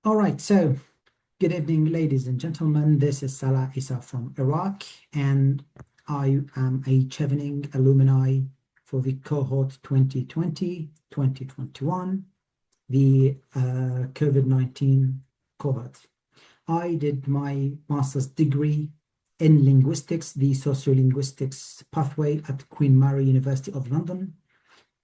All right, so good evening, ladies and gentlemen. This is Salah Essa from Iraq, and I am a Chevening alumni for the cohort 2020-2021, the COVID-19 cohort. I did my master's degree in linguistics, the sociolinguistics pathway at Queen Mary University of London,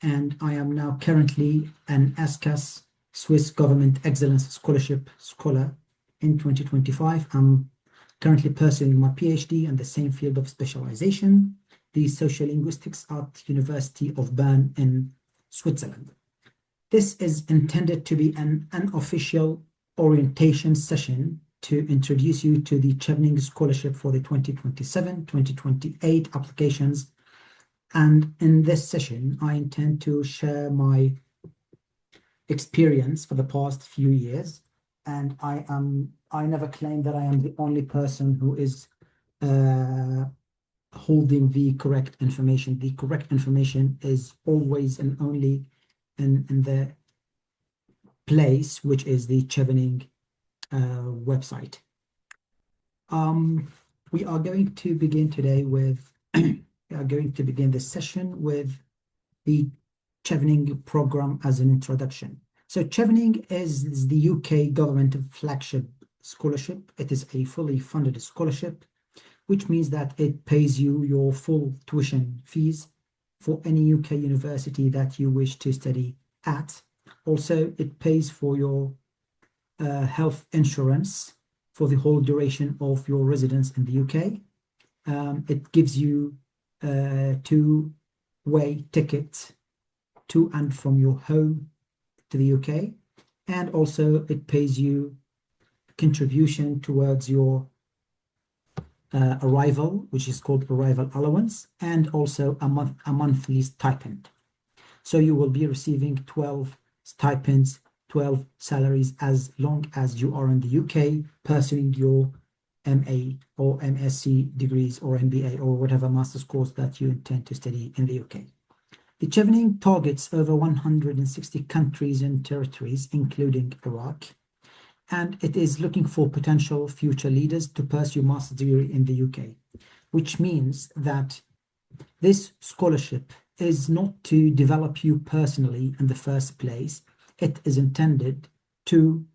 and I am now currently an ESKAS Swiss Government Excellence Scholarship Scholar in 2025. I'm currently pursuing my PhD in the same field of specialization, the sociolinguistics at University of Bern in Switzerland. This is intended to be an unofficial orientation session to introduce you to the Chevening Scholarship for the 2027-2028 applications. And in this session, I intend to share my experience for the past few years. And I never claim that I am the only person who is holding the correct information. The correct information is always and only in the place, which is the Chevening website. We are going to begin today with, we are going to begin this session with the Chevening program as an introduction. So Chevening is the UK government flagship scholarship. It is a fully funded scholarship, which means that it pays you your full tuition fees for any UK university that you wish to study at. Also, it pays for your health insurance for the whole duration of your residence in the UK. It gives you a two-way ticket to and from your home to the UK, and also it pays you contribution towards your arrival, which is called arrival allowance, and also a monthly stipend. So you will be receiving 12 stipends, 12 salaries as long as you are in the UK pursuing your MA or MSc degrees or MBA or whatever master's course that you intend to study in the UK. The Chevening targets over 160 countries and territories, including Iraq, and it is looking for potential future leaders to pursue master's degree in the UK, which means that this scholarship is not to develop you personally in the first place. It is intended to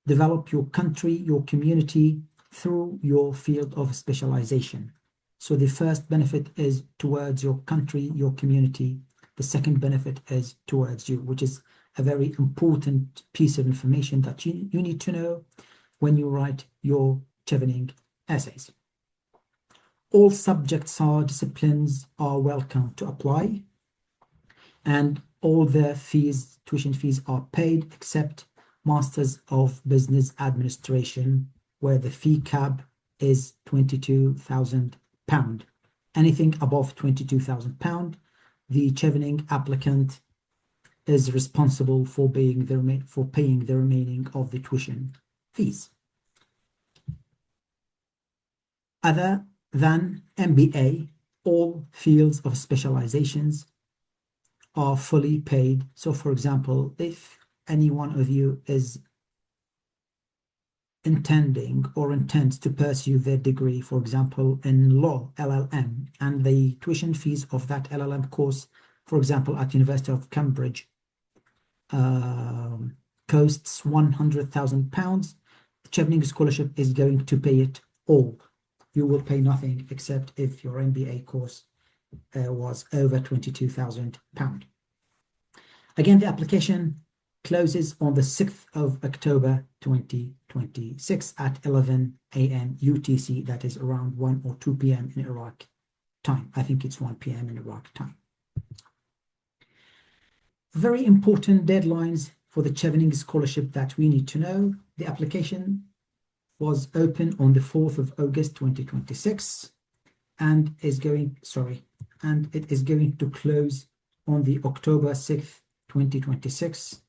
develop your country, your community through your field of specialization. So the first benefit is towards your country, your community. The second benefit is towards you, which is a very important piece of information that you need to know when you write your Chevening essays. All subjects or disciplines are welcome to apply, and all the fees, tuition fees are paid except Masters of Business Administration, where the fee cap is £22,000. Anything above £22,000, the Chevening applicant is responsible for paying the remaining of the tuition fees. Other than MBA, all fields of specializations are fully paid. So, for example, if any one of you is intending or intends to pursue their degree, for example, in law, LLM, and the tuition fees of that LLM course, for example, at University of Cambridge, costs £100,000, the Chevening Scholarship is going to pay it all. You will pay nothing except if your MBA course was over £22,000. Again, the application closes on the 6th of October 2026 at 11 a.m. UTC, that is around 1 or 2 p.m. in Iraq time. I think it's 1 p.m. in Iraq time. Very important deadlines for the Chevening Scholarship that we need to know. The application was open on the 4th of August 2026 and it is going to close on the October 6th 2026.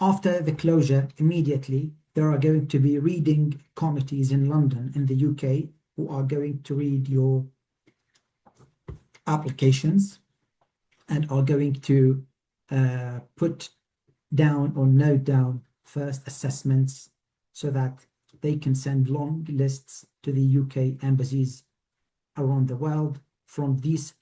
After the closure, immediately there are going to be reading committees in London in the UK who are going to read your applications and are going to put down or note down first assessments so that they can send long lists to the UK embassies around the world. From these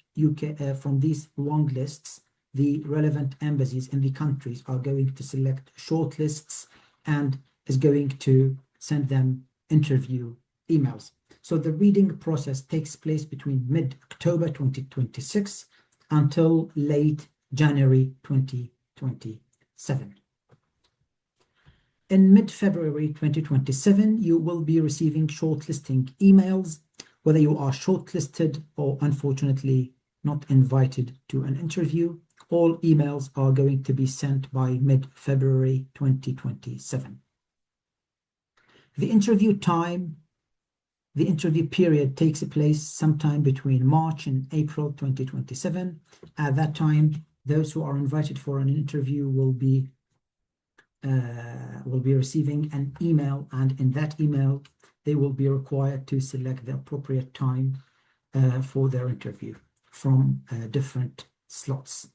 long lists, the relevant embassies in the countries are going to select short lists and is going to send them interview emails. So the reading process takes place between mid-October 2026 until late January 2027. In mid-February 2027, you will be receiving shortlisting emails, whether you are shortlisted or unfortunately not invited to an interview. All emails are going to be sent by mid-February 2027. The interview period takes place sometime between March and April 2027. At that time, those who are invited for an interview will be receiving an email, and in that email, they will be required to select the appropriate time for their interview from different slots.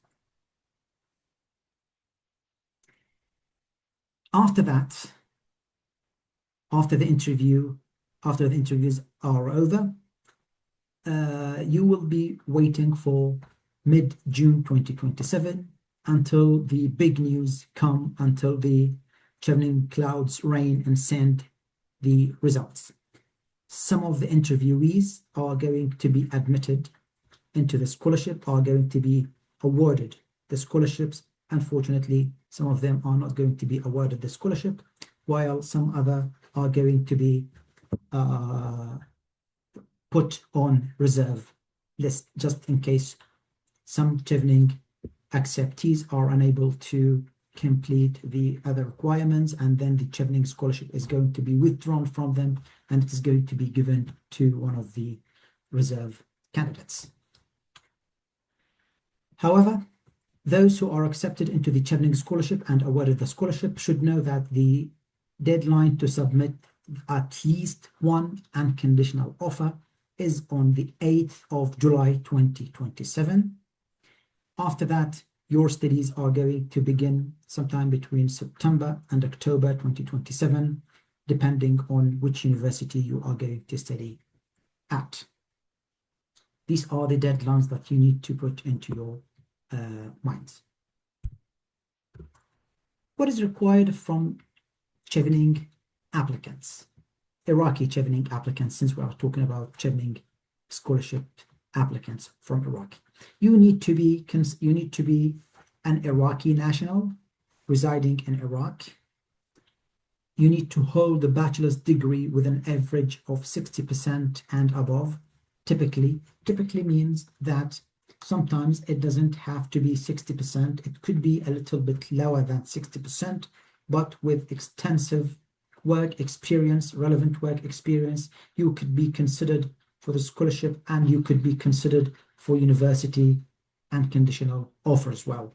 After that, after the interviews are over, you will be waiting for mid-June 2027 until the big news come, until the Chevening clouds rain and send the results. Some of the interviewees are going to be admitted into the scholarship, are going to be awarded the scholarships. Unfortunately, some of them are not going to be awarded the scholarship, while some other are going to be put on reserve list just in case some Chevening acceptees are unable to complete the other requirements, and then the Chevening scholarship is going to be withdrawn from them and it is going to be given to one of the reserve candidates. However, those who are accepted into the Chevening scholarship and awarded the scholarship should know that the deadline to submit at least one unconditional offer is on the 8th of July 2027. After that, your studies are going to begin sometime between September and October 2027, depending on which university you are going to study at. These are the deadlines that you need to put into your minds. What is required from Chevening applicants, Iraqi Chevening applicants, since we are talking about Chevening scholarship applicants from Iraq? You need to be an Iraqi national residing in Iraq. You need to hold a bachelor's degree with an average of 60% and above. Typically means that sometimes it doesn't have to be 60%. It could be a little bit lower than 60%, but with extensive work experience, relevant work experience, you could be considered for the scholarship and you could be considered for university and conditional offer as well.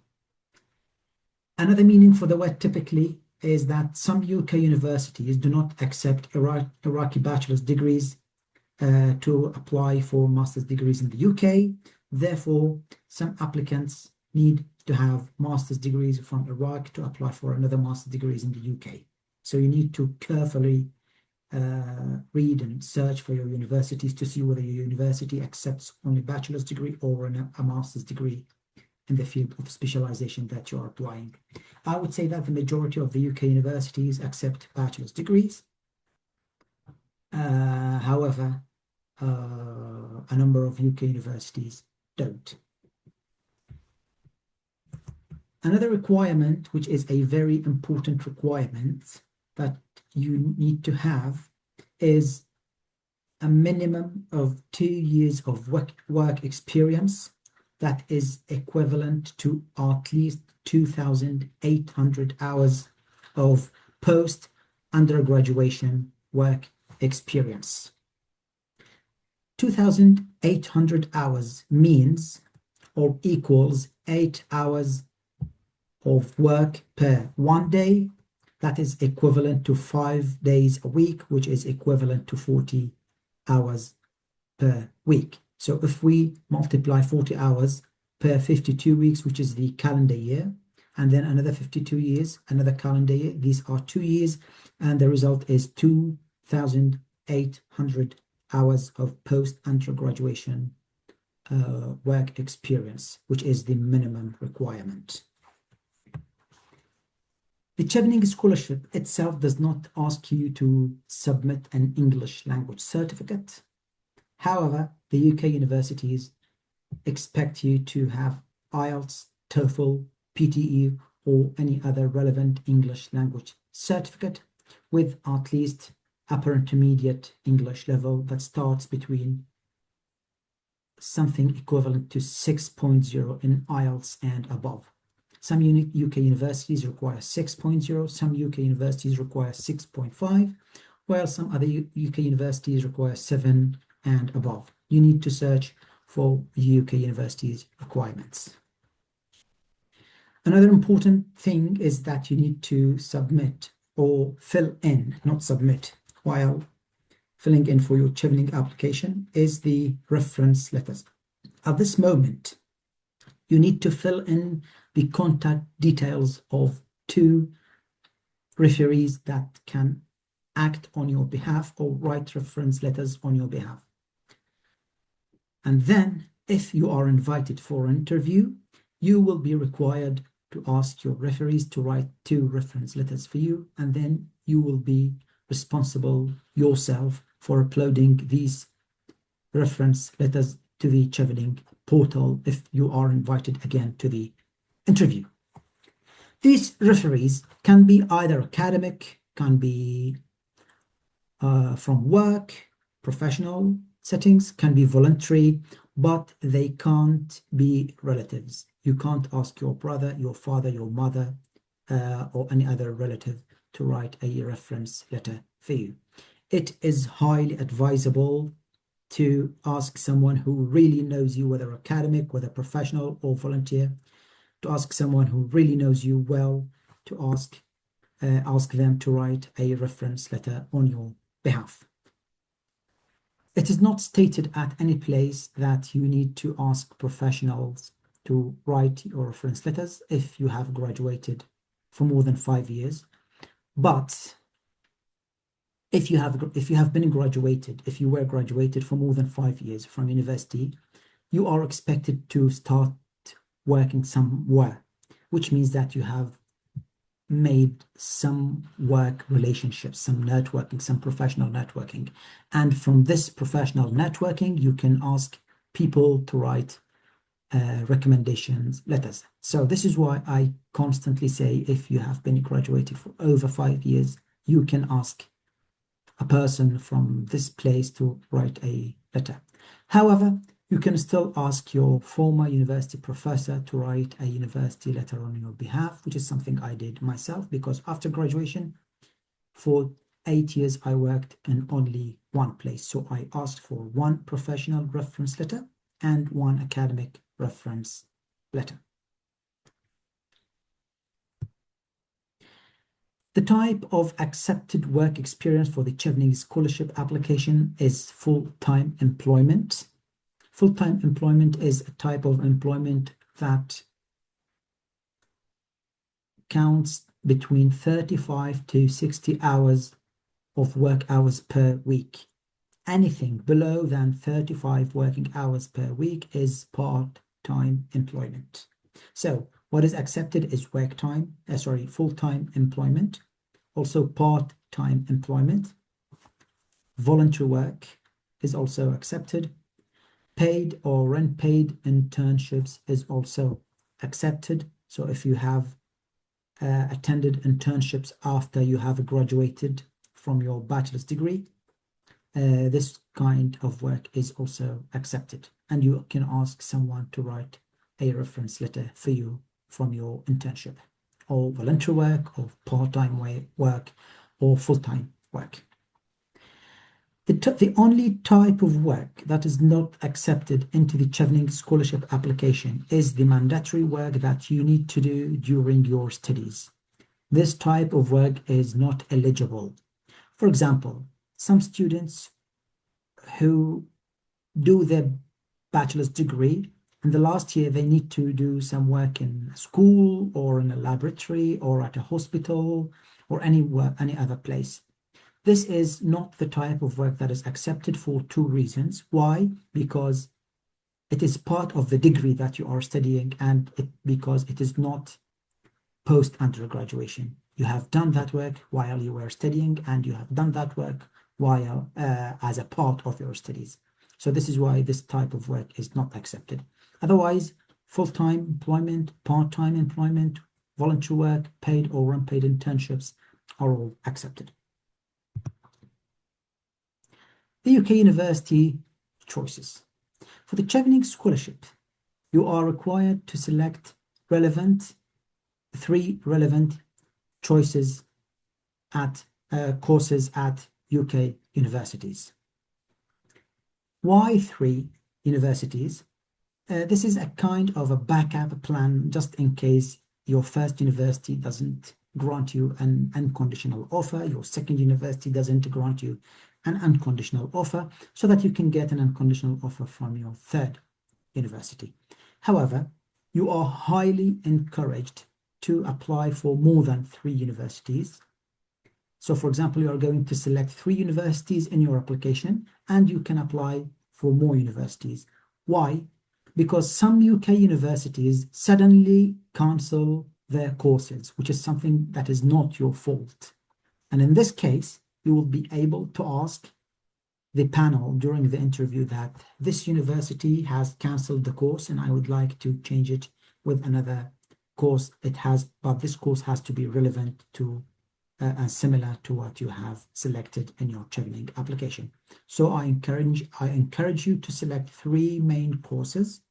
Another meaning for the word typically is that some UK universities do not accept Iraqi bachelor's degrees to apply for master's degrees in the UK. Therefore, some applicants need to have master's degrees from Iraq to apply for another master's degrees in the UK. So you need to carefully read and search for your universities to see whether your university accepts only bachelor's degree or a master's degree in the field of specialization that you are applying. I would say that the majority of the UK universities accept bachelor's degrees. However, a number of UK universities don't. Another requirement, which is a very important requirement that you need to have, is a minimum of 2 years of work experience that is equivalent to at least 2,800 hours of post-undergraduation work experience. 2,800 hours means or equals 8 hours of work per 1 day. That is equivalent to 5 days a week, which is equivalent to 40 hours per week. So if we multiply 40 hours per 52 weeks, which is the calendar year, and then another 52 years, another calendar year. These are 2 years, and the result is 2,800 hours of post-undergraduation work experience, which is the minimum requirement. The Chevening Scholarship itself does not ask you to submit an English language certificate. However, the UK universities expect you to have IELTS, TOEFL, PTE, or any other relevant English language certificate with at least upper intermediate English level that starts between something equivalent to 6.0 in IELTS and above. Some UK universities require 6.0, some UK universities require 6.5, while some other UK universities require 7 and above. You need to search for UK universities' requirements. Another important thing is that you need to submit or fill in, not submit, while filling in for your Chevening application is the reference letters. At this moment, you need to fill in the contact details of 2 referees that can act on your behalf or write reference letters on your behalf. And then, if you are invited for an interview, you will be required to ask your referees to write 2 reference letters for you, and then you will be responsible yourself for uploading these reference letters to the Chevening portal if you are invited again to the interview. These referees can be either academic, can be from work, professional settings, can be voluntary, but they can't be relatives. You can't ask your brother, your father, your mother, or any other relative to write a reference letter for you. It is highly advisable to ask someone who really knows you, whether academic, whether professional or volunteer, to ask someone who really knows you well, to ask them to write a reference letter on your behalf. It is not stated at any place that you need to ask professionals to write your reference letters if you have graduated for more than 5 years. But if you were graduated for more than 5 years from university, you are expected to start working somewhere, which means that you have made some work relationships, some networking, some professional networking. And from this professional networking, you can ask people to write recommendations letters. So this is why I constantly say, if you have been graduated for over 5 years, you can ask a person from this place to write a letter. However, you can still ask your former university professor to write a university letter on your behalf, which is something I did myself, because after graduation, for 8 years, I worked in only one place. So I asked for 1 professional reference letter and 1 academic reference letter. The type of accepted work experience for the Chevening Scholarship application is full-time employment. Full-time employment is a type of employment that counts between 35 to 60 hours of work hours per week. Anything below than 35 working hours per week is part-time employment. So what is accepted is full-time employment, also part-time employment. Voluntary work is also accepted. Paid or unpaid internships is also accepted. So if you have attended internships after you have graduated from your bachelor's degree, this kind of work is also accepted. And you can ask someone to write a reference letter for you from your internship, or voluntary work, or part-time work, or full-time work. The only type of work that is not accepted into the Chevening Scholarship application is the mandatory work that you need to do during your studies. This type of work is not eligible. For example, some students who do their bachelor's degree In the last year, they need to do some work in a school or in a laboratory or at a hospital or any other place. This is not the type of work that is accepted for two reasons. Why? Because it is part of the degree that you are studying, and because it is not post-undergraduation. You have done that work while you were studying, and you have done that work while as a part of your studies. So this is why this type of work is not accepted. Otherwise, full-time employment, part-time employment, volunteer work, paid or unpaid internships are all accepted. The UK University choices. For the Chevening Scholarship, you are required to select three relevant choices at courses at UK universities. Why 3 universities? This is a kind of a backup plan just in case your first university doesn't grant you an unconditional offer, your second university doesn't grant you an unconditional offer, so that you can get an unconditional offer from your third university. However, you are highly encouraged to apply for more than 3 universities. So for example, you are going to select 3 universities in your application, and you can apply for more universities. Why? Because some UK universities suddenly cancel their courses, which is something that is not your fault. And in this case, you will be able to ask the panel during the interview that this university has cancelled the course and I would like to change it with another course but this course has to be relevant to and similar to what you have selected in your Chevening application. So I encourage you to select 3 main courses,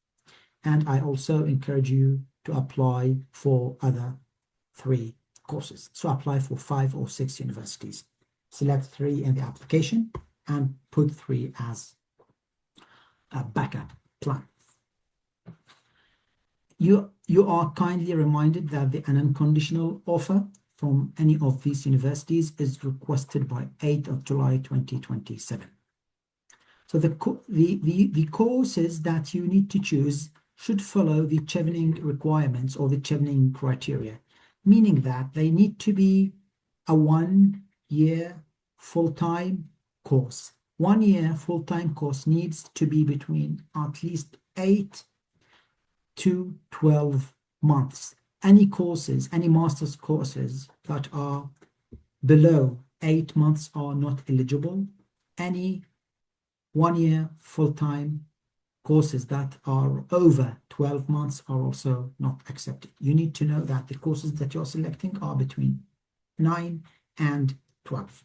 and I also encourage you to apply for other 3 courses. So apply for 5 or 6 universities. Select 3 in the application and put 3 as a backup plan. You are kindly reminded that an unconditional offer from any of these universities is requested by 8th of July 2027. So the courses that you need to choose should follow the Chevening requirements or the Chevening criteria, meaning that they need to be a 1-year full-time course. 1-year full-time course needs to be between at least 8 to 12 months. Any courses, any master's courses that are below 8 months are not eligible. Any 1-year full-time courses that are over 12 months are also not accepted. You need to know that the courses that you're selecting are between 9 and 12.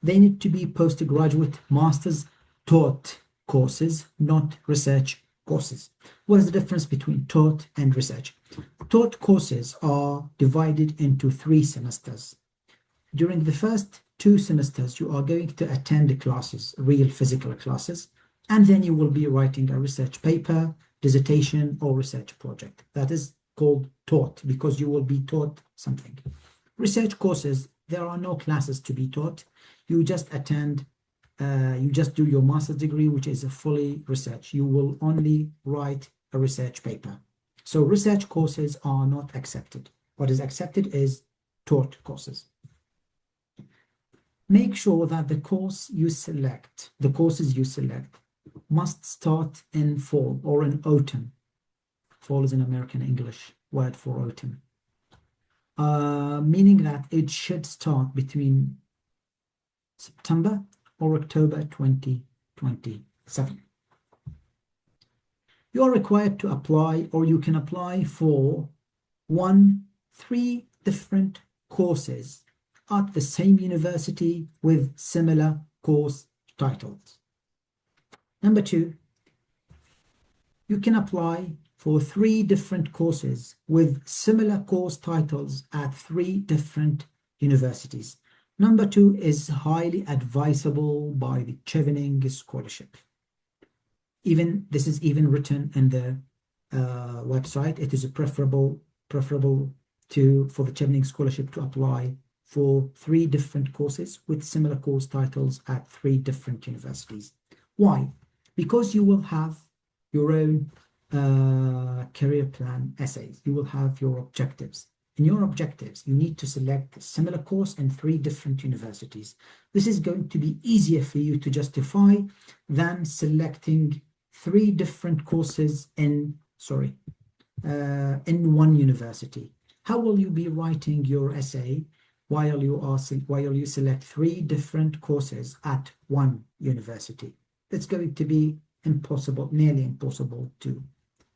They need to be postgraduate master's taught courses, not research courses. What is the difference between taught and research? Taught courses are divided into 3 semesters. During the first 2 semesters, you are going to attend classes, real physical classes, and then you will be writing a research paper, dissertation, or research project. That is called taught because you will be taught something. Research courses, there are no classes to be taught. You just attend, you just do your master's degree, which is a fully research. You will only write a research paper. So research courses are not accepted. What is accepted is taught courses. Make sure that the courses you select must start in fall or in autumn. Fall is an American English word for autumn. Meaning that it should start between September or October 2027. You are required to apply, or you can apply for 3 different courses at the same university with similar course titles. Number 2, you can apply for 3 different courses with similar course titles at 3 different universities. Number 2 is highly advisable by the Chevening Scholarship. This is even written in the website. It is preferable for the Chevening Scholarship to apply for 3 different courses with similar course titles at 3 different universities. Why? Because you will have your own career plan essays. You will have your objectives. In your objectives, you need to select a similar course in 3 different universities. This is going to be easier for you to justify than selecting 3 different courses in one university. How will you be writing your essay while you select 3 different courses at one university? It's going to be impossible, nearly impossible to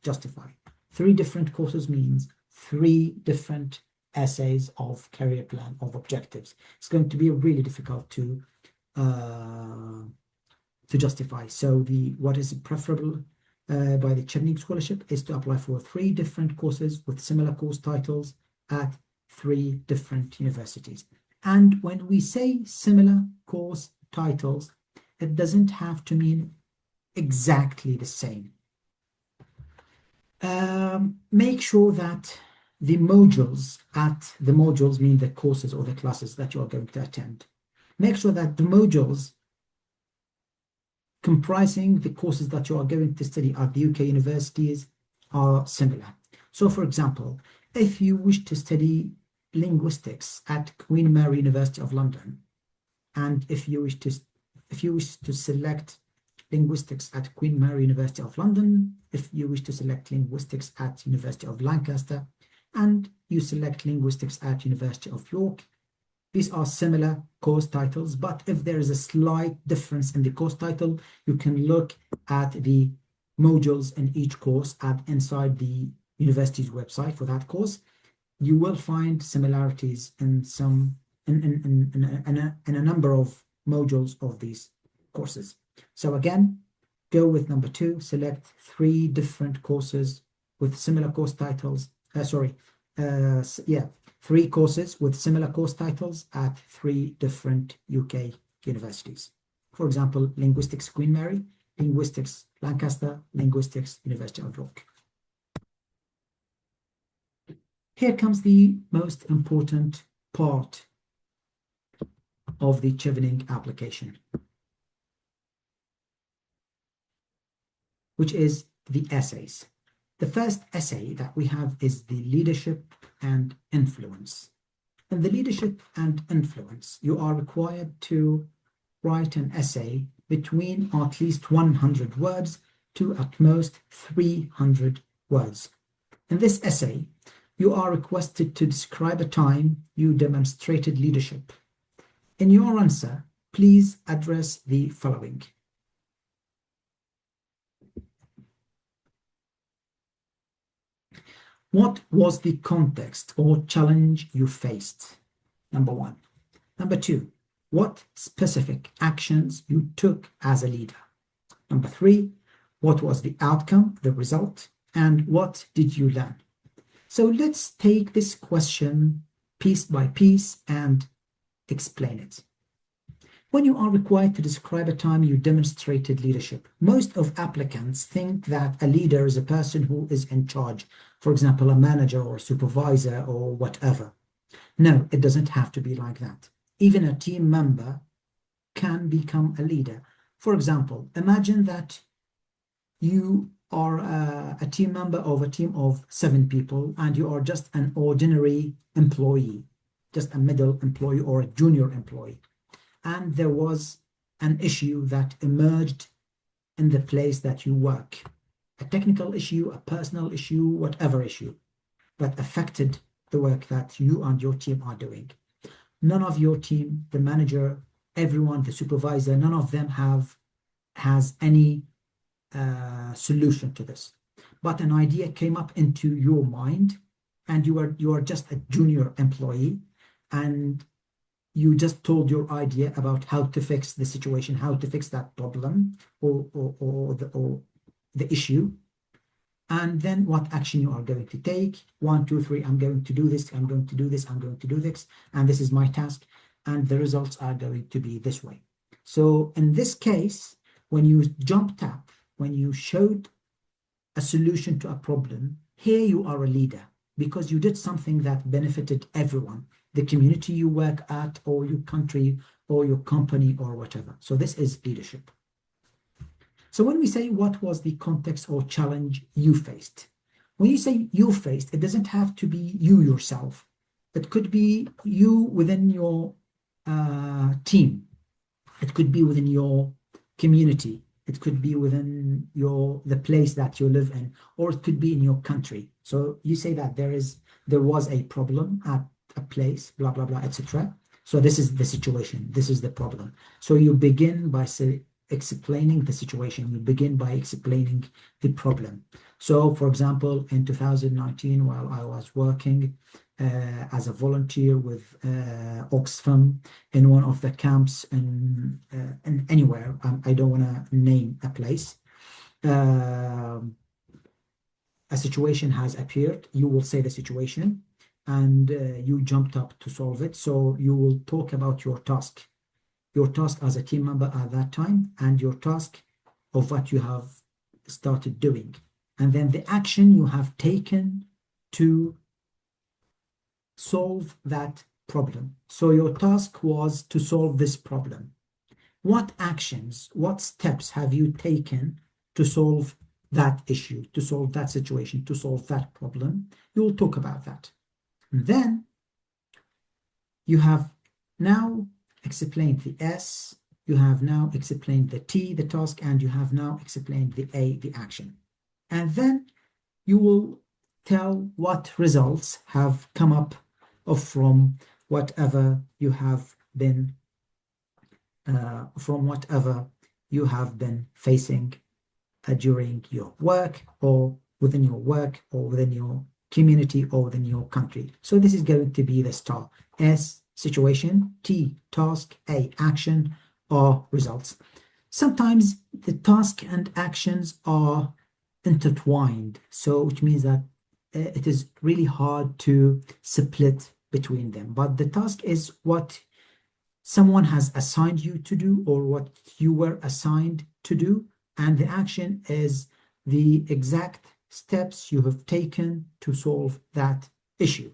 justify. 3 different courses means 3 different essays of career plan, of objectives. It's going to be really difficult to justify. So what is preferable by the Chevening Scholarship is to apply for 3 different courses with similar course titles at 3 different universities. And when we say similar course titles, it doesn't have to mean exactly the same. Make sure that the modules mean the courses or the classes that you are going to attend. Make sure that the modules comprising the courses that you are going to study at the UK universities are similar. So, for example, if you wish to study linguistics at Queen Mary University of London, and if you wish to select linguistics at Queen Mary University of London, if you wish to select linguistics at University of Lancaster, and you select linguistics at University of York, these are similar course titles, but if there is a slight difference in the course title, you can look at the modules in each course inside the university's website for that course. You will find similarities in a number of modules of these courses. So again, go with number 2, select 3 different courses with similar course titles. 3 courses with similar course titles at 3 different UK universities. For example, linguistics Queen Mary, linguistics Lancaster, linguistics University of York. Here comes the most important part of the Chevening application, which is the essays. The first essay that we have is the leadership and influence. In the leadership and influence, you are required to write an essay between at least 100 words to at most 300 words. In this essay, you are requested to describe a time you demonstrated leadership. In your answer, please address the following. What was the context or challenge you faced? Number 1. Number 2, what specific actions you took as a leader? Number 3, what was the outcome, the result, and what did you learn? So let's take this question piece by piece and explain it. When you are required to describe a time you demonstrated leadership, most of applicants think that a leader is a person who is in charge, for example, a manager or a supervisor or whatever. No, it doesn't have to be like that. Even a team member can become a leader. For example, imagine that you are a team member of a team of 7 people and you are just an ordinary employee, just a middle employee or a junior employee. And there was an issue that emerged in the place that you work, a technical issue, a personal issue, whatever issue that affected the work that you and your team are doing. None of your team, the manager, everyone, the supervisor, none of them has any solution to this. But an idea came up into your mind, and you are just a junior employee, and you just told your idea about how to fix the situation, how to fix that problem or the issue, and then what action you are going to take. 1, 2, 3, I'm going to do this, I'm going to do this, I'm going to do this, and this is my task, and the results are going to be this way. So in this case, when you jumped up, when you showed a solution to a problem, here you are a leader because you did something that benefited everyone, the community you work at, or your country, or your company, or whatever. So this is leadership. So when we say what was the context or challenge you faced, when you say you faced, it doesn't have to be you yourself. It could be you within your team. It could be within your community. It could be within the place that you live in, or it could be in your country. So you say that there was a problem at a place, blah blah blah, etc. So this is the situation. This is the problem. So you begin by explaining the situation. You begin by explaining the problem. So, for example, in 2019, while I was working as a volunteer with Oxfam in one of the camps in anywhere, I don't want to name a place, a situation has appeared. You will say the situation, and you jumped up to solve it. So you will talk about your task as a team member at that time, and your task of what you have started doing, and then the action you have taken to solve that problem. So your task was to solve this problem. What actions, what steps have you taken to solve that issue, to solve that situation, to solve that problem? You will talk about that. And then you have now explained the S, you have now explained the T, the task, and you have now explained the A, the action. And then you will tell what results have come up from whatever you have been facing during your work, or within your work, or within your community, or within your country. So this is going to be the star. S, situation; T, task; A, action; or results. Sometimes the task and actions are intertwined, so which means that it is really hard to split between them. But the task is what someone has assigned you to do, or what you were assigned to do, and the action is the exact steps you have taken to solve that issue.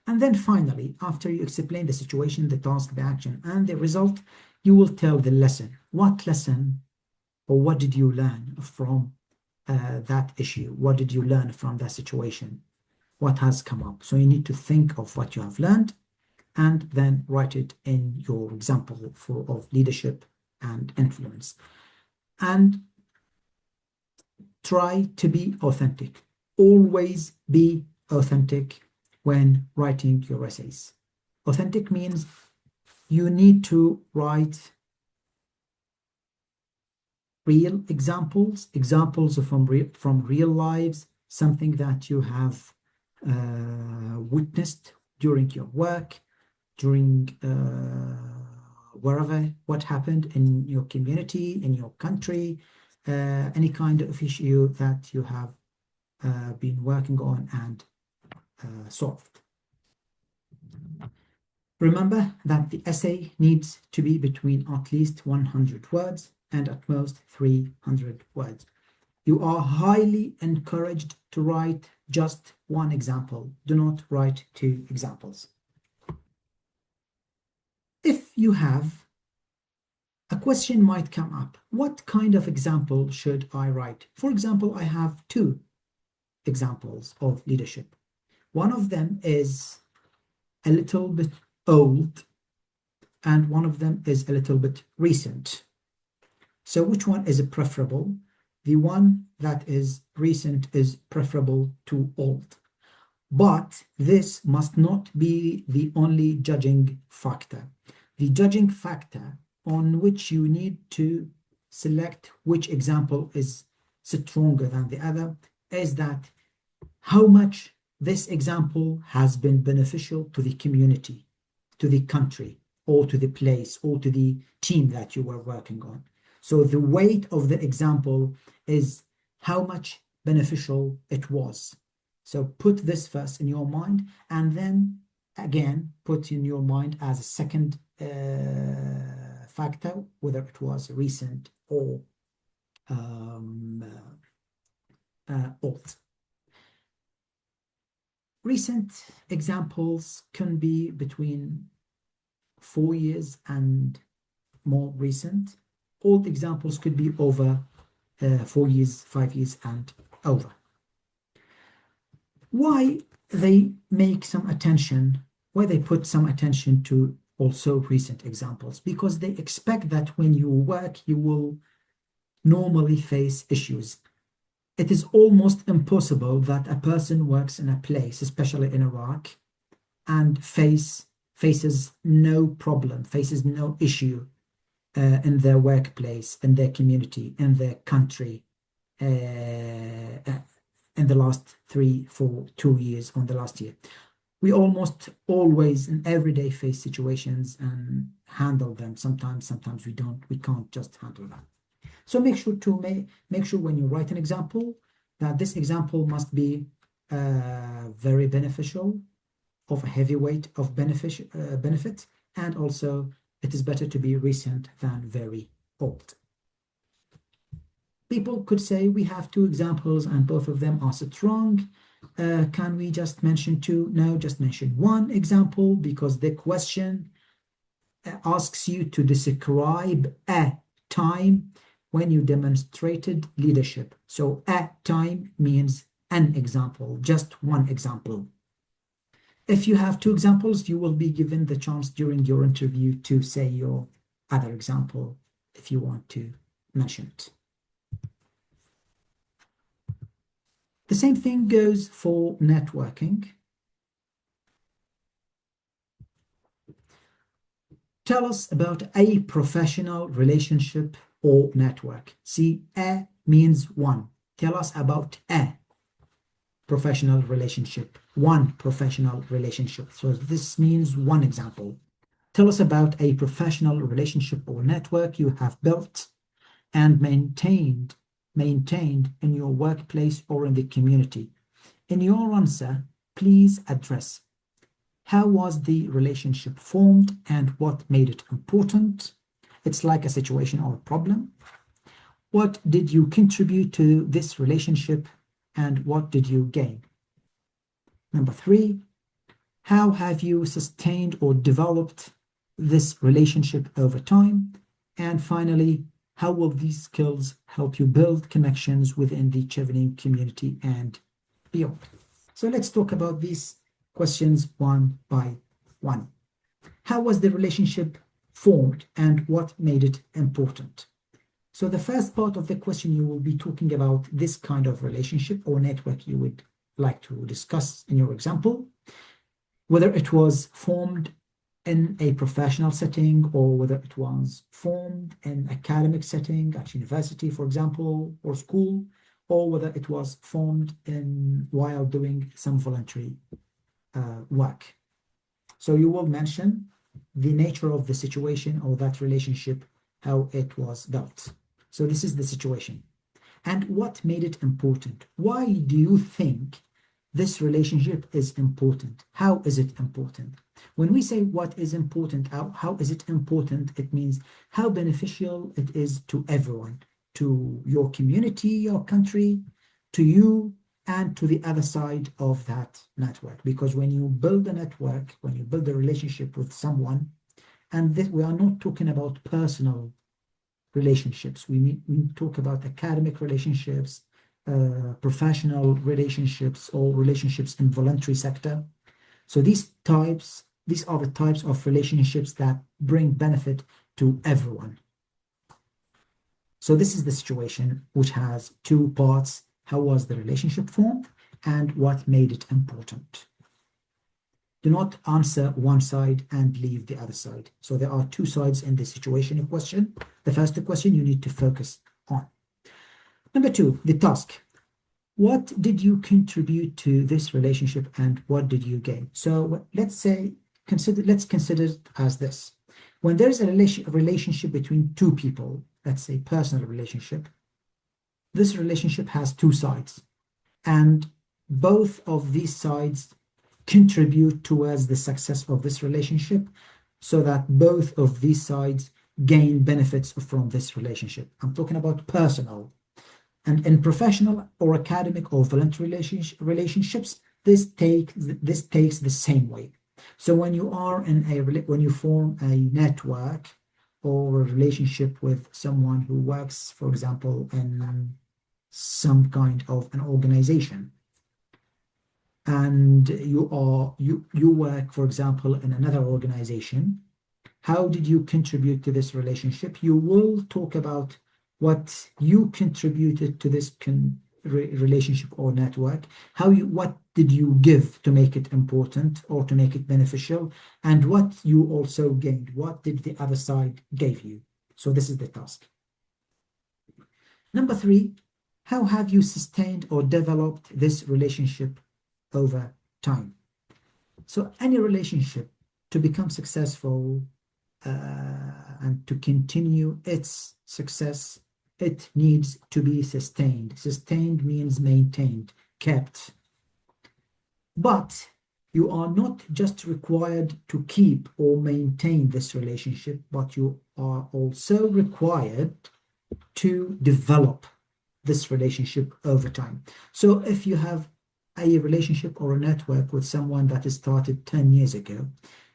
And then finally, after you explain the situation, the task, the action, and the result, you will tell the lesson. What lesson, or what did you learn from that issue? What did you learn from that situation? What has come up? So you need to think of what you have learned and then write it in your example of leadership and influence. And try to be authentic. Always be authentic when writing your essays. Authentic means you need to write real examples from real lives, something that you have witnessed during your work, during wherever, what happened in your community, in your country, any kind of issue that you have been working on and solved. Remember that the essay needs to be between at least 100 words and at most 300 words. You are highly encouraged to write just one example. Do not write 2 examples. If you have, a question might come up. What kind of example should I write? For example, I have 2 examples of leadership. One of them is a little bit old, and one of them is a little bit recent. So which one is preferable? The one that is recent is preferable to old. But this must not be the only judging factor. The judging factor on which you need to select which example is stronger than the other is that how much this example has been beneficial to the community, to the country, or to the place, or to the team that you were working on. So the weight of the example is how much beneficial it was. So put this first in your mind, and then again put in your mind as a second factor whether it was recent or old. Recent examples can be between 4 years and more recent. Old examples could be over 4 years, 5 years, and over. Why they make some attention, why they put some attention to also recent examples? Because they expect that when you work, you will normally face issues. It is almost impossible that a person works in a place, especially in Iraq, and faces no problem, faces no issue in their workplace, in their community, in their country, in the last 3, 4, 2 years, on the last year. We almost always in everyday face situations and handle them. Sometimes we don't, we can't just handle them. So make sure to make sure when you write an example that this example must be very beneficial, of a heavy weight of benefit, and also it is better to be recent than very old. People could say we have 2 examples and both of them are strong. Can we just mention 2? No, just mention 1 example, because the question asks you to describe a time when you demonstrated leadership. So a time means an example, just 1 example. If you have 2 examples, you will be given the chance during your interview to say your other example if you want to mention it. The same thing goes for networking. Tell us about a professional relationship or network. See, a means 1. Tell us about a professional relationship, 1 professional relationship. So this means 1 example. Tell us about a professional relationship or network you have built and maintained in your workplace or in the community. In your answer, please address: how was the relationship formed and what made it important? It's like a situation or a problem. What did you contribute to this relationship and what did you gain? Number 3, how have you sustained or developed this relationship over time? And finally, how will these skills help you build connections within the Chevening community and beyond? So let's talk about these questions one by one. How was the relationship formed and what made it important? So the first part of the question, you will be talking about this kind of relationship or network you would like to discuss in your example, whether it was formed in a professional setting or whether it was formed in academic setting at university, for example, or school, or whether it was formed while doing some voluntary work. So you will mention the nature of the situation or that relationship, how it was built. So this is the situation. And what made it important? Why do you think this relationship is important? How is it important? When we say what is important, how is it important, it means how beneficial it is to everyone, to your community, your country, to you, and to the other side of that network. Because when you build a network, when you build a relationship with someone, and this, we are not talking about personal relationships. We talk about academic relationships, professional relationships, or relationships in voluntary sector. So these are the types of relationships that bring benefit to everyone. So this is the situation, which has 2 parts. How was the relationship formed and what made it important? Do not answer one side and leave the other side. So there are 2 sides in the situation question. The first question you need to focus on. Number 2, the task. What did you contribute to this relationship and what did you gain? So let's consider it as this. When there's a relationship between 2 people, let's say personal relationship, this relationship has 2 sides, and both of these sides contribute towards the success of this relationship, so that both of these sides gain benefits from this relationship. I'm talking about personal. And in professional or academic or voluntary relationships, this takes the same way. So when you are when you form a network or a relationship with someone who works, for example, in some kind of an organization, and you work, for example, in another organization. How did you contribute to this relationship? You will talk about what you contributed to this relationship or network. What did you give to make it important or to make it beneficial, and what you also gained. What did the other side give you? So this is the task. Number 3, how have you sustained or developed this relationship over time? So any relationship, to become successful and to continue its success, it needs to be sustained. Sustained means maintained, kept. But you are not just required to keep or maintain this relationship, but you are also required to develop this relationship over time. So if you have a relationship or a network with someone that is started 10 years ago,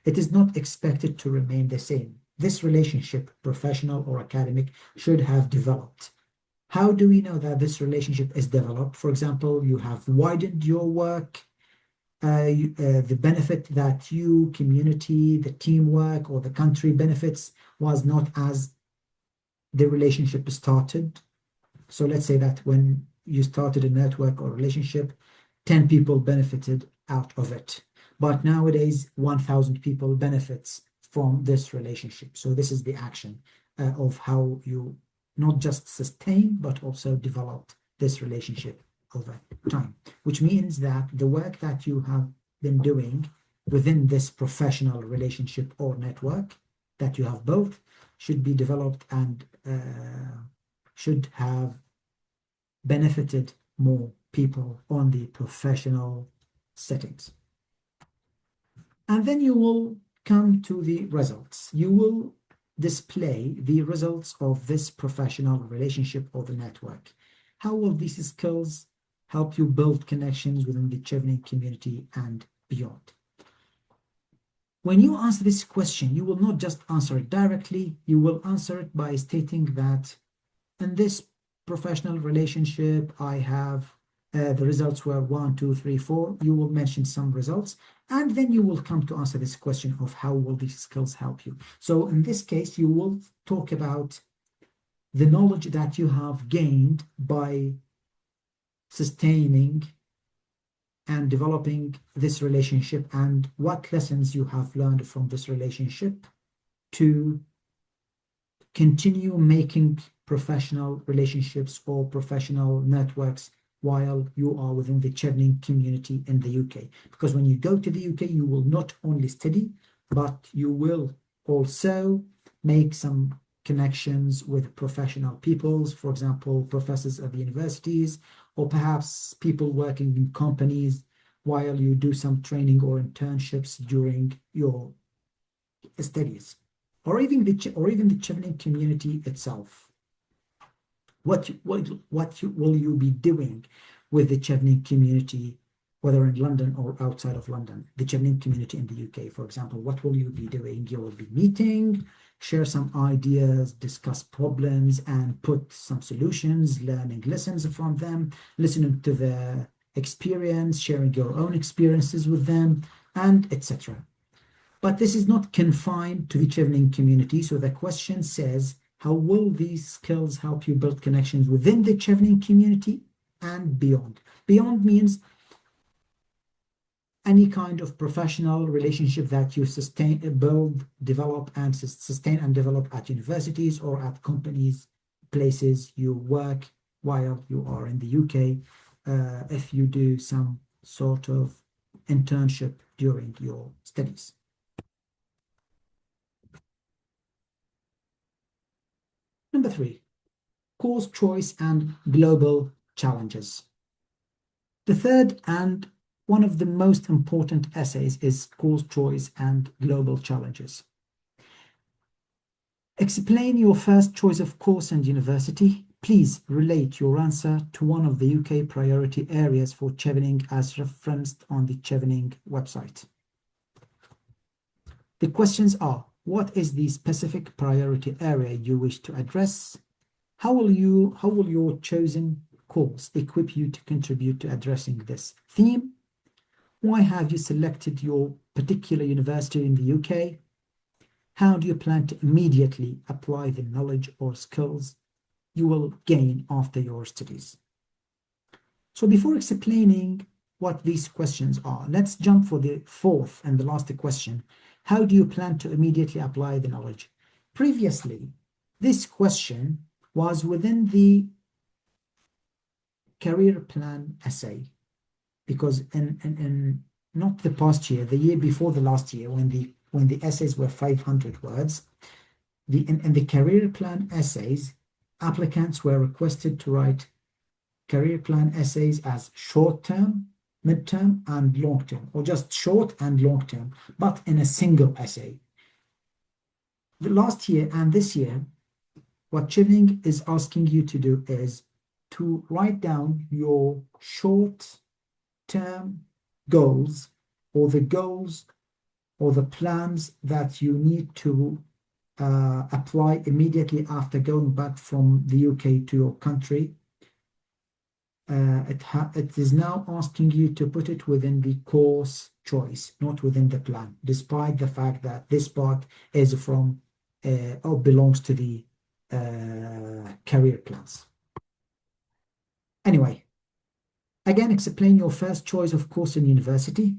it is not expected to remain the same. This relationship, professional or academic, should have developed. How do we know that this relationship is developed? For example, you have widened your work, the benefit that you, community, the teamwork, or the country benefits was not as the relationship started. So let's say that when you started a network or relationship, 10 people benefited out of it. But nowadays, 1,000 people benefits from this relationship. So this is the action of how you not just sustain, but also develop this relationship over time, which means that the work that you have been doing within this professional relationship or network that you have built should be developed and should have benefited more people on the professional settings. And then you will come to the results. You will display the results of this professional relationship or the network. How will these skills help you build connections within the Chevening community and beyond? When you answer this question, you will not just answer it directly, you will answer it by stating that in this professional relationship, I have the results were 1, 2, 3, 4. You will mention some results, and then you will come to answer this question of how will these skills help you. So in this case, you will talk about the knowledge that you have gained by sustaining and developing this relationship and what lessons you have learned from this relationship to continue making professional relationships or professional networks while you are within the Chevening community in the UK. Because when you go to the UK, you will not only study, but you will also make some connections with professional peoples, for example, professors at the universities, or perhaps people working in companies while you do some training or internships during your studies, or even the Chevening community itself. What will you be doing with the Chevening community, whether in London or outside of London? The Chevening community in the UK, for example, what will you be doing? You will be meeting, share some ideas, discuss problems, and put some solutions, learning lessons from them, listening to their experience, sharing your own experiences with them, and etc. But this is not confined to the Chevening community. So the question says, how will these skills help you build connections within the Chevening community and beyond? Beyond means any kind of professional relationship that you build, develop, and sustain and develop at universities or at companies, places you work while you are in the UK, if you do some sort of internship during your studies. Number 3, course choice and global challenges. The third and one of the most important essays is course choice and global challenges. Explain your first choice of course and university. Please relate your answer to one of the UK priority areas for Chevening as referenced on the Chevening website. The questions are, what is the specific priority area you wish to address? How will your chosen course equip you to contribute to addressing this theme? Why have you selected your particular university in the UK? How do you plan to immediately apply the knowledge or skills you will gain after your studies? So before explaining what these questions are, let's jump for the fourth and the last question. How do you plan to immediately apply the knowledge? Previously, this question was within the career plan essay, because in not the past year, the year before the last year, when the essays were 500 words, in the career plan essays, applicants were requested to write career plan essays as short term, mid-term, and long term, or just short and long term, but in a single essay. The last year and this year, what Chevening is asking you to do is to write down your short-term goals, or the goals or the plans that you need to apply immediately after going back from the UK to your country. It is now asking you to put it within the course choice, not within the plan, despite the fact that this part is from or belongs to the career plans. Anyway, again, explain your first choice of course in university.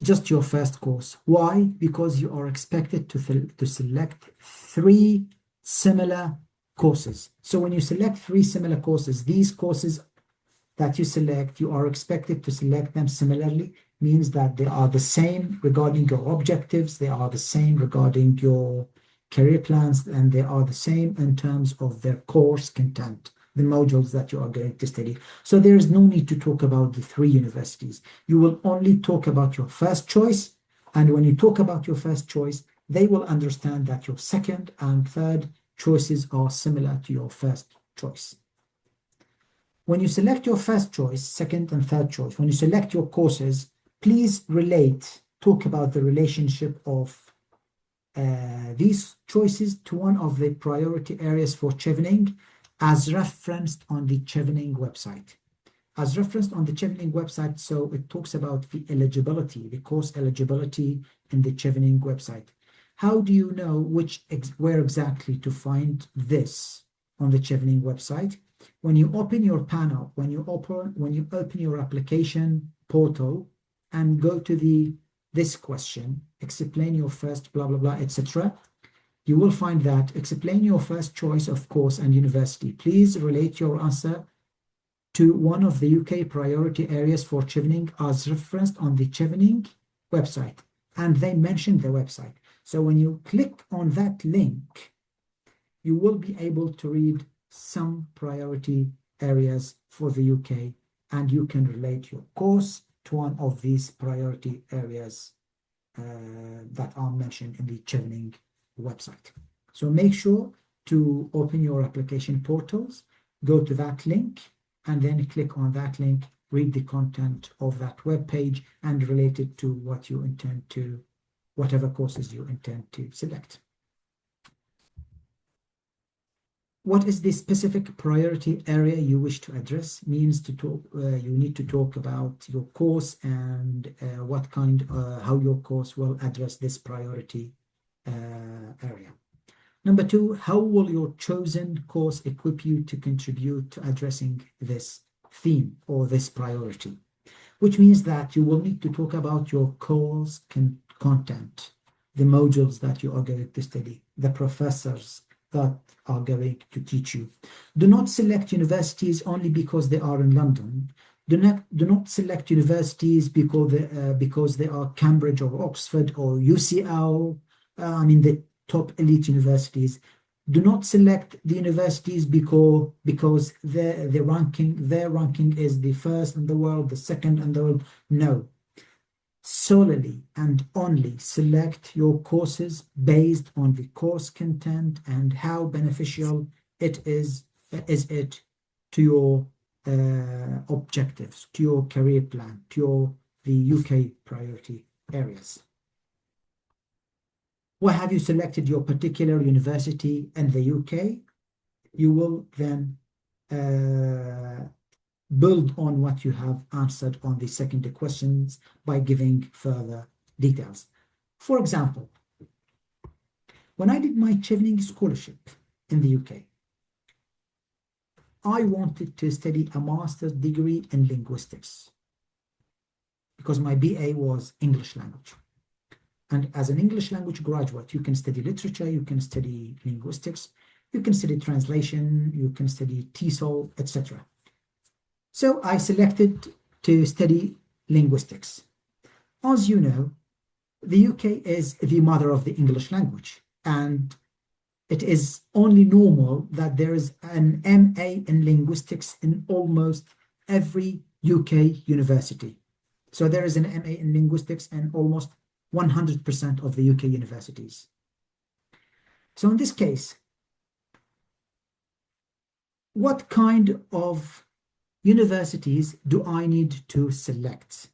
Just your first course. Why? Because you are expected to select 3 similar courses. So when you select 3 similar courses, these courses that you select, you are expected to select them similarly, means that they are the same regarding your objectives, they are the same regarding your career plans, and they are the same in terms of their course content, the modules that you are going to study. So there is no need to talk about the 3 universities. You will only talk about your first choice, and when you talk about your first choice, they will understand that your second and third choices are similar to your first choice. When you select your first choice, second and third choice, when you select your courses, please talk about the relationship of these choices to one of the priority areas for Chevening as referenced on the Chevening website. As referenced on the Chevening website, so it talks about the eligibility, the course eligibility in the Chevening website. How do you know where exactly to find this on the Chevening website? When you open your panel, when you open your application portal and go to this question, explain your first blah blah blah, etc., you will find that explain your first choice of course and university. Please relate your answer to one of the UK priority areas for Chevening as referenced on the Chevening website, and they mention the website. So when you click on that link, you will be able to read some priority areas for the UK, and you can relate your course to one of these priority areas that are mentioned in the Chevening website. So make sure to open your application portals, go to that link, and then click on that link, read the content of that web page, and relate it to what you intend to, whatever courses you intend to select. What is the specific priority area you wish to address? Means to talk, you need to talk about your course and how your course will address this priority area. Number 2, how will your chosen course equip you to contribute to addressing this theme or this priority? Which means that you will need to talk about your course content, the modules that you are going to study, the professors that are going to teach you. Do not select universities only because they are in London. Do not select universities because they are Cambridge or Oxford or UCL, the top elite universities. Do not select the universities because their ranking is the first in the world, the second in the world. No. Solely and only select your courses based on the course content and how beneficial it is to your objectives, to your career plan, to the UK priority areas. Why have you selected your particular university in the UK? You will then build on what you have answered on the secondary questions by giving further details. For example, when I did my Chevening Scholarship in the UK, I wanted to study a master's degree in linguistics because my BA was English language. And as an English language graduate, you can study literature, you can study linguistics, you can study translation, you can study TESOL, etc. So I selected to study linguistics. As you know, the UK is the mother of the English language, and it is only normal that there is an MA in linguistics in almost every UK university. So there is an MA in linguistics in almost 100% of the UK universities. So in this case, what kind of universities do I need to select?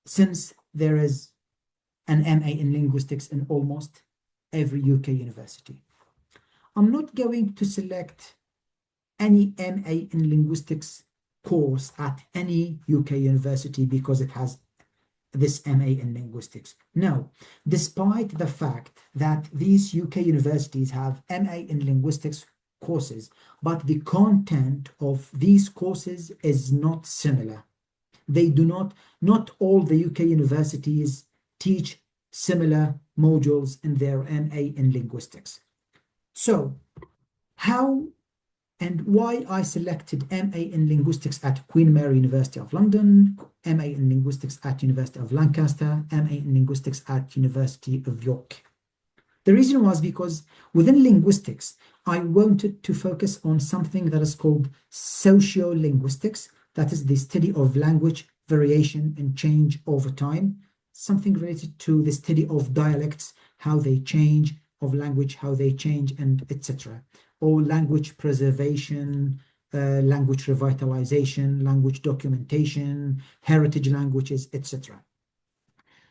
Since there is an MA in linguistics in almost every UK university. I'm not going to select any MA in linguistics course at any UK university because it has this MA in linguistics. No, despite the fact that these UK universities have MA in linguistics courses, but the content of these courses is not similar. They do not all the UK universities teach similar modules in their MA in linguistics. So how and why I selected MA in linguistics at Queen Mary University of London, MA in linguistics at University of Lancaster, MA in linguistics at University of York. The reason was because within linguistics, I wanted to focus on something that is called sociolinguistics, that is the study of language variation and change over time, something related to the study of dialects, how they change, of language, how they change, and etc. Or language preservation, language revitalization, language documentation, heritage languages, etc.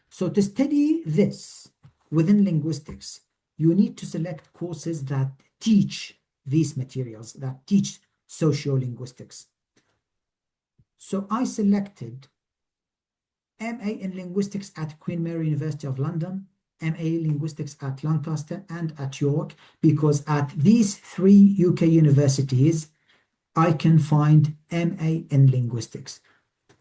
So to study this within linguistics, you need to select courses that teach these materials, that teach sociolinguistics. So I selected MA in linguistics at Queen Mary University of London, MA linguistics at Lancaster and at York, because at these three UK universities, I can find MA in linguistics.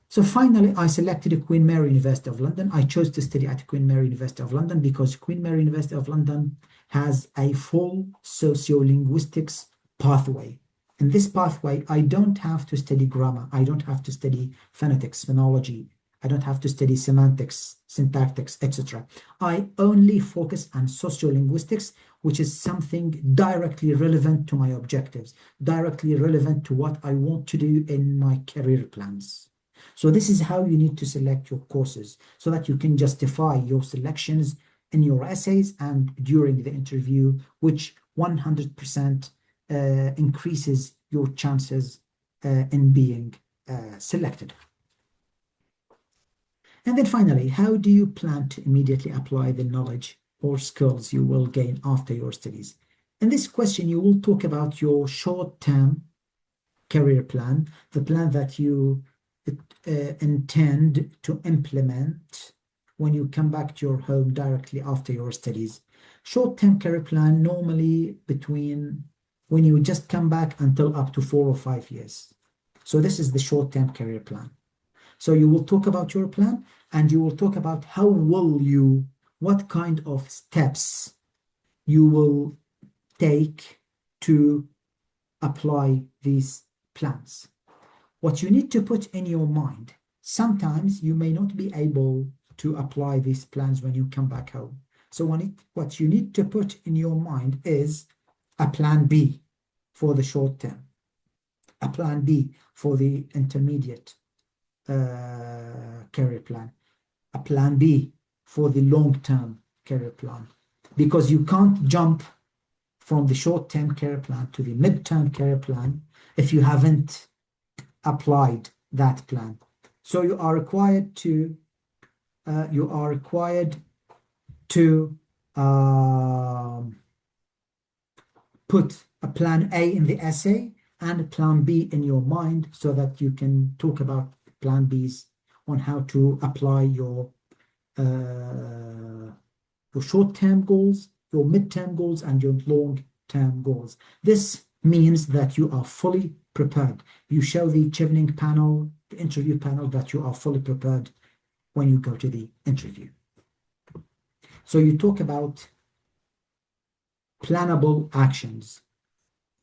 So finally, I selected Queen Mary University of London. I chose to study at Queen Mary University of London because Queen Mary University of London has a full sociolinguistics pathway. In this pathway, I don't have to study grammar. I don't have to study phonetics, phonology. I don't have to study semantics, syntactics, etc. I only focus on sociolinguistics, which is something directly relevant to my objectives, directly relevant to what I want to do in my career plans. So this is how you need to select your courses so that you can justify your selections in your essays and during the interview, which 100% increases your chances in being selected. And then finally, how do you plan to immediately apply the knowledge or skills you will gain after your studies? In this question, you will talk about your short-term career plan, the plan that you intend to implement when you come back to your home directly after your studies. Short-term career plan normally between when you just come back until up to 4 or 5 years. So this is the short-term career plan. So you will talk about your plan and you will talk about how will you, what kind of steps you will take to apply these plans. What you need to put in your mind, sometimes you may not be able to apply these plans when you come back home. So what you need to put in your mind is a plan B for the short term, a plan B for the intermediate career plan, a plan B for the long-term career plan, because you can't jump from the short-term career plan to the mid-term career plan if you haven't applied that plan. So you are required to put a plan A in the essay and a plan B in your mind so that you can talk about plan Bs on how to apply your short-term goals, your mid-term goals, and your long-term goals. This means that you are fully prepared. You show the Chevening panel, the interview panel, that you are fully prepared when you go to the interview. So you talk about plannable actions.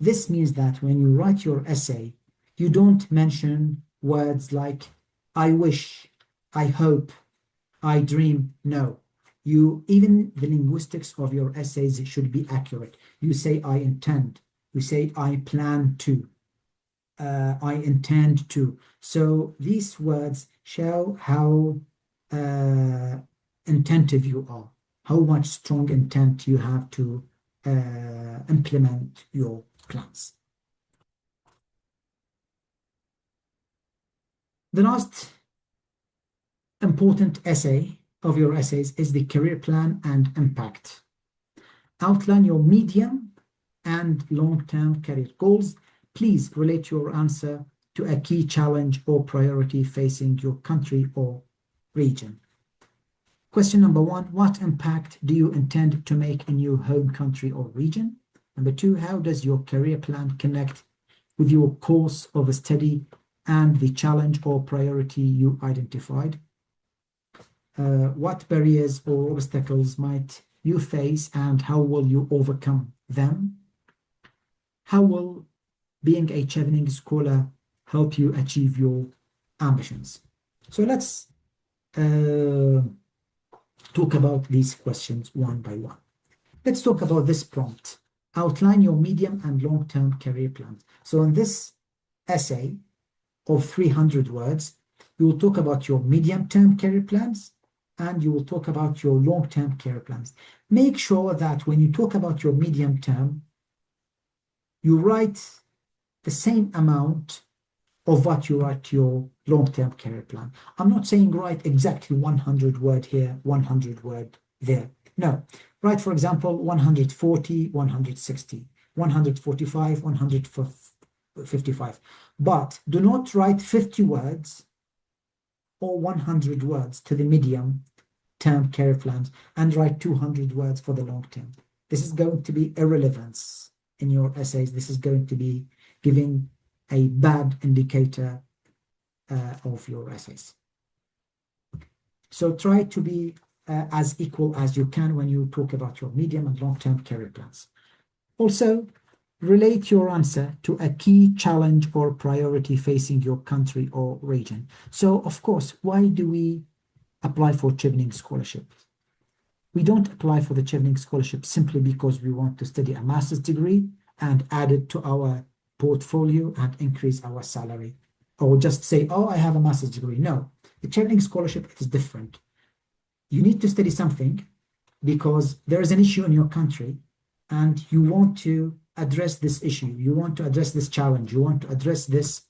This means that when you write your essay, you don't mention words like I wish, I hope, I dream. No. Even the linguistics of your essays should be accurate. You say I intend. You say I plan to. I intend to. So these words show how intentive you are, how much strong intent you have to implement your plans. The last important essay of your essays is the career plan and impact. Outline your medium and long-term career goals. Please relate your answer to a key challenge or priority facing your country or region. Question number 1, what impact do you intend to make in your home country or region? Number 2, how does your career plan connect with your course of study and the challenge or priority you identified? What barriers or obstacles might you face and how will you overcome them? How will being a Chevening Scholar help you achieve your ambitions? So let's talk about these questions one by one. Let's talk about this prompt. Outline your medium and long-term career plans. So in this essay of 300 words, you will talk about your medium-term career plans and you will talk about your long-term career plans. Make sure that when you talk about your medium-term, you write the same amount of what you write your long-term career plan. I'm not saying write exactly 100 word here, 100 word there. No, write, for example, 140, 160, 145, 155. But do not write 50 words or 100 words to the medium-term career plans and write 200 words for the long term. This is going to be irrelevance in your essays. This is going to be giving a bad indicator of your essays. So try to be as equal as you can when you talk about your medium and long-term career plans. Also, relate your answer to a key challenge or priority facing your country or region. So, of course, why do we apply for Chevening Scholarship? We don't apply for the Chevening Scholarship simply because we want to study a master's degree and add it to our portfolio and increase our salary, or just say, oh, I have a master's degree. No, the Chevening Scholarship is different. You need to study something because there is an issue in your country and you want to address this issue. You want to address this challenge. You want to address this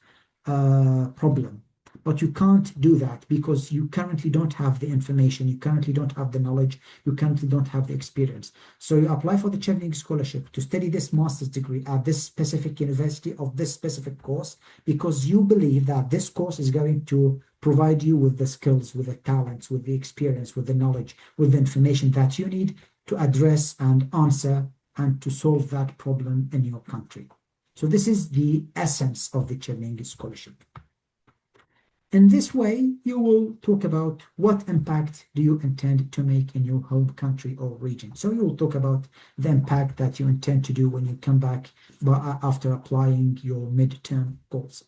problem. But you can't do that because you currently don't have the information. You currently don't have the knowledge. You currently don't have the experience. So you apply for the Chevening Scholarship to study this master's degree at this specific university of this specific course because you believe that this course is going to provide you with the skills, with the talents, with the experience, with the knowledge, with the information that you need to address and answer and to solve that problem in your country. So this is the essence of the Chevening Scholarship. In this way, you will talk about what impact do you intend to make in your home country or region. So you will talk about the impact that you intend to do when you come back after applying your midterm goals.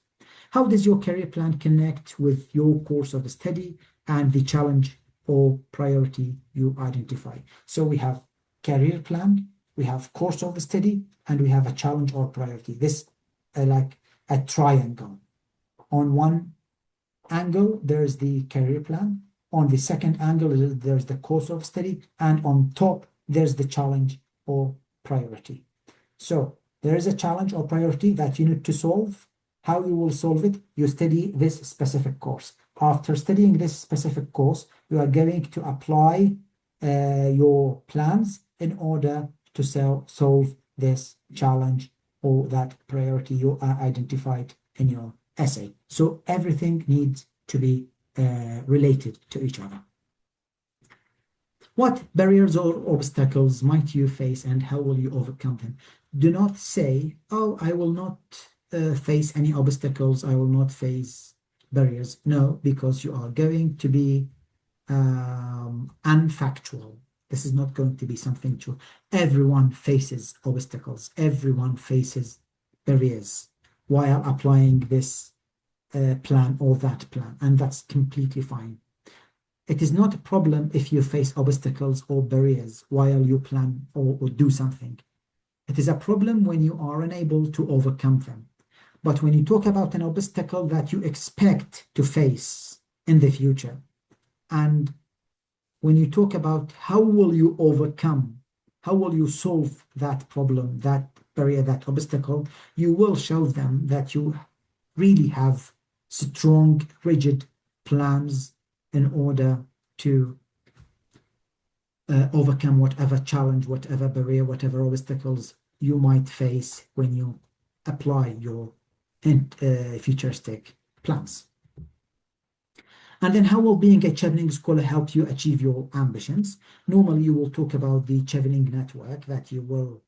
How does your career plan connect with your course of study and the challenge or priority you identify? So we have career plan, we have course of study, and we have a challenge or priority. This like a triangle. On one angle, there's the career plan. On the second angle, there's the course of study. And on top, there's the challenge or priority. So there is a challenge or priority that you need to solve. How you will solve it? You study this specific course. After studying this specific course, you are going to apply your plans in order to solve this challenge or that priority you identified in your essay. So everything needs to be related to each other. What barriers or obstacles might you face and how will you overcome them? Do not say, oh, I will not face any obstacles, I will not face barriers. No, because you are going to be unfactual. This is not going to be something true. Everyone faces obstacles, everyone faces barriers while applying this plan or that plan, and that's completely fine. It is not a problem if you face obstacles or barriers while you plan or do something. It is a problem when you are unable to overcome them. But when you talk about an obstacle that you expect to face in the future, and when you talk about how will you overcome, how will you solve that problem, that barrier, that obstacle, you will show them that you really have strong, rigid plans in order to overcome whatever challenge, whatever barrier, whatever obstacles you might face when you apply your futuristic plans. And then how will being a Chevening Scholar help you achieve your ambitions? Normally, you will talk about the Chevening network that you will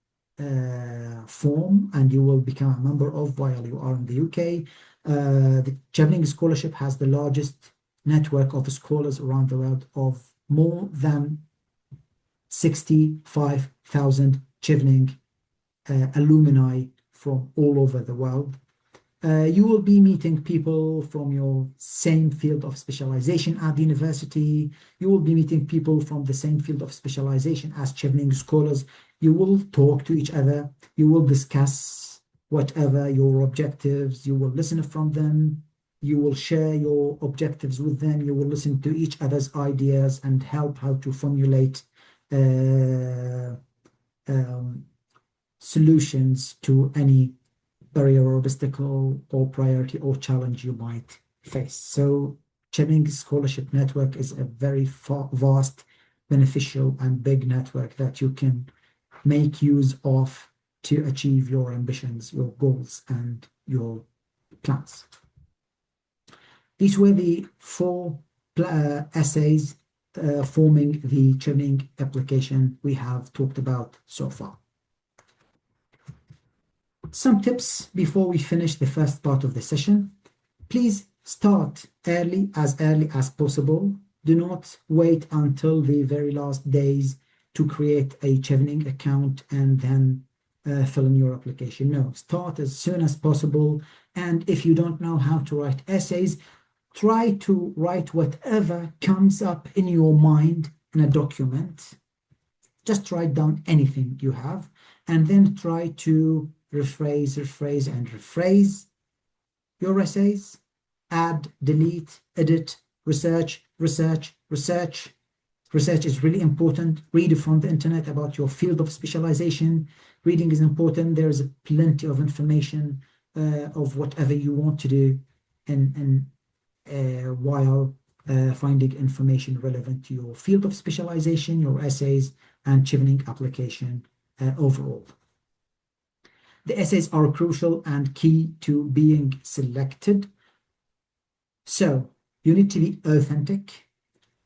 form and you will become a member of while you are in the UK. The Chevening Scholarship has the largest network of scholars around the world of more than 65,000 Chevening alumni from all over the world. You will be meeting people from your same field of specialization at the university. You will be meeting people from the same field of specialization as Chevening Scholars. You will talk to each other. You will discuss whatever your objectives. You will listen from them. You will share your objectives with them. You will listen to each other's ideas and help how to formulate solutions to any barrier or obstacle or priority or challenge you might face. So Chevening Scholarship Network is a very vast, beneficial and big network that you can make use of to achieve your ambitions, your goals and your plans. These were the four essays forming the Chevening application we have talked about so far. Some tips before we finish the first part of the session. Please start early as possible. Do not wait until the very last days to create a Chevening account and then fill in your application. No, start as soon as possible. And if you don't know how to write essays, try to write whatever comes up in your mind in a document. Just write down anything you have and then try to rephrase your essays, add, delete, edit, research. Research is really important. Read from the internet about your field of specialization. Reading is important. There's plenty of information of whatever you want to do while finding information relevant to your field of specialization, your essays, and Chevening application overall. The essays are crucial and key to being selected. So you need to be authentic.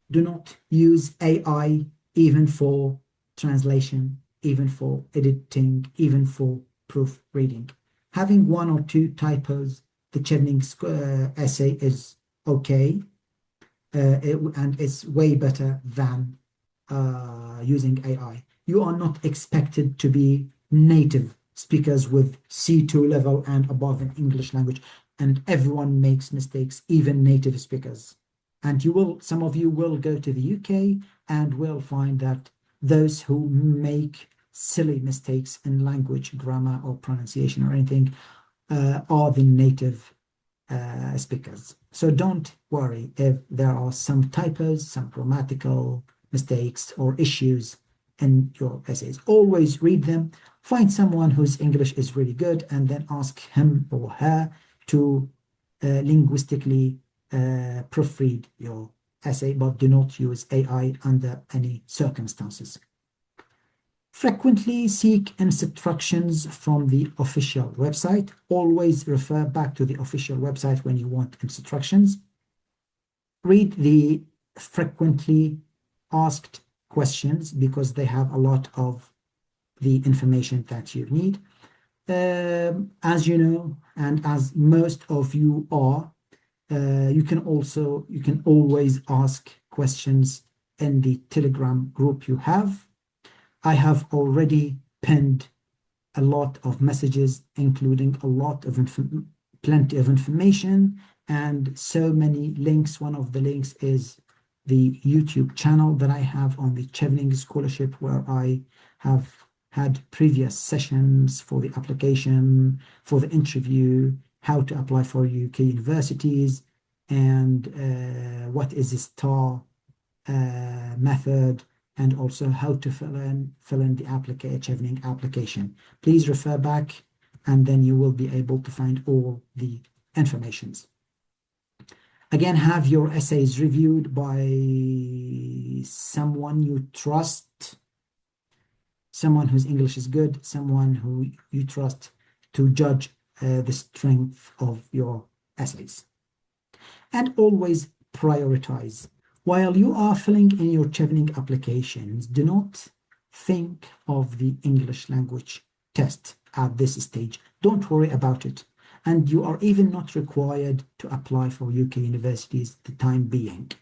Do not use AI even for translation, even for editing, even for proofreading. Having one or two typos, the Chevening essay is okay, and it's way better than using AI. You are not expected to be native speakers with C2 level and above in English language, and everyone makes mistakes, even native speakers. And some of you will go to the UK and will find that those who make silly mistakes in language, grammar, or pronunciation or anything are the native speakers. So don't worry if there are some typos, some grammatical mistakes or issues in your essays. Always read them. Find someone whose English is really good and then ask him or her to linguistically proofread your essay, but do not use AI under any circumstances. Frequently seek instructions from the official website. Always refer back to the official website when you want instructions. Read the frequently asked questions because they have a lot of the information that you need. As you know, and as most of you are, you can always ask questions in the Telegram group you have. I have already pinned a lot of messages, including a lot of plenty of information and so many links. One of the links is the YouTube channel that I have on the Chevening Scholarship, where I have had previous sessions for the application, for the interview, how to apply for UK universities, and what is the STAR method, and also how to fill in the Chevening application. Please refer back, and then you will be able to find all the informations. Again, have your essays reviewed by someone you trust, someone whose English is good, someone who you trust to judge the strength of your essays. And always prioritize. While you are filling in your Chevening applications, do not think of the English language test at this stage. Don't worry about it. And you are even not required to apply for UK universities the time being.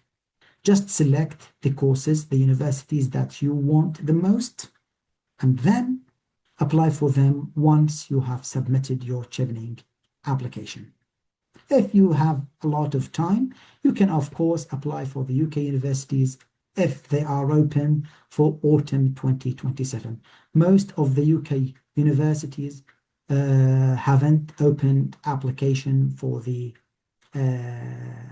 Just select the courses, the universities that you want the most, and then apply for them once you have submitted your Chevening application. If you have a lot of time, you can, of course, apply for the UK universities if they are open for autumn 2027. Most of the UK universities haven't opened application for the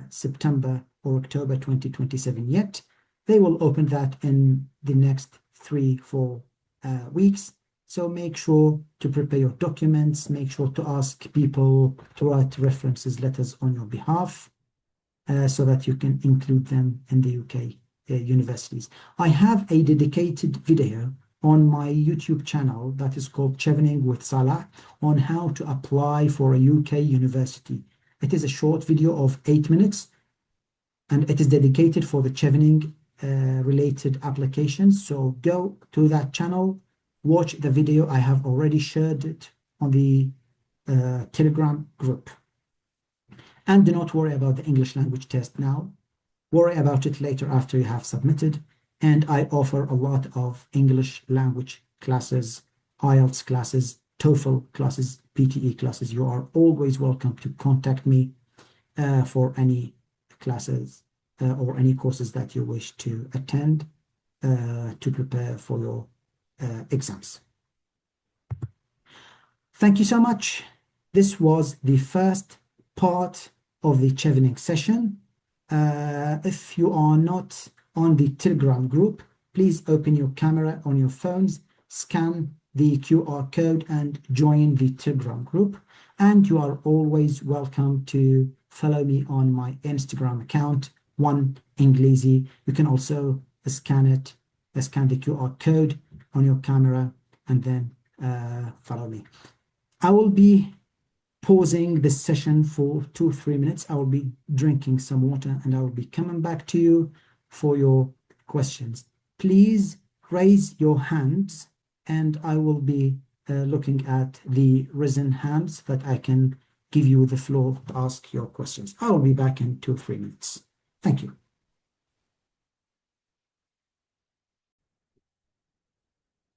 September or October 2027 yet. They will open that in the next 3-4 weeks. So make sure to prepare your documents, make sure to ask people to write references letters on your behalf so that you can include them in the UK universities. I have a dedicated video on my YouTube channel that is called Chevening with Salah on how to apply for a UK university. It is a short video of 8 minutes, and it is dedicated for the Chevening related applications. So go to that channel, watch the video. I have already shared it on the Telegram group. And do not worry about the English language test now. Worry about it later after you have submitted. And I offer a lot of English language classes, IELTS classes, TOEFL classes, PTE classes. You are always welcome to contact me for any classes or any courses that you wish to attend to prepare for your exams. Thank you so much. This was the first part of the Chevening session. If you are not on the Telegram group, please open your camera on your phones, scan the QR code and join the Telegram group. And you are always welcome to follow me on my Instagram account, One Inglesi. You can also scan the QR code on your camera and then follow me. I will be pausing this session for 2-3 minutes. I will be drinking some water and I will be coming back to you for your questions. Please raise your hands and I will be looking at the risen hands that I can give you the floor to ask your questions. I will be back in 2-3 minutes. Thank you.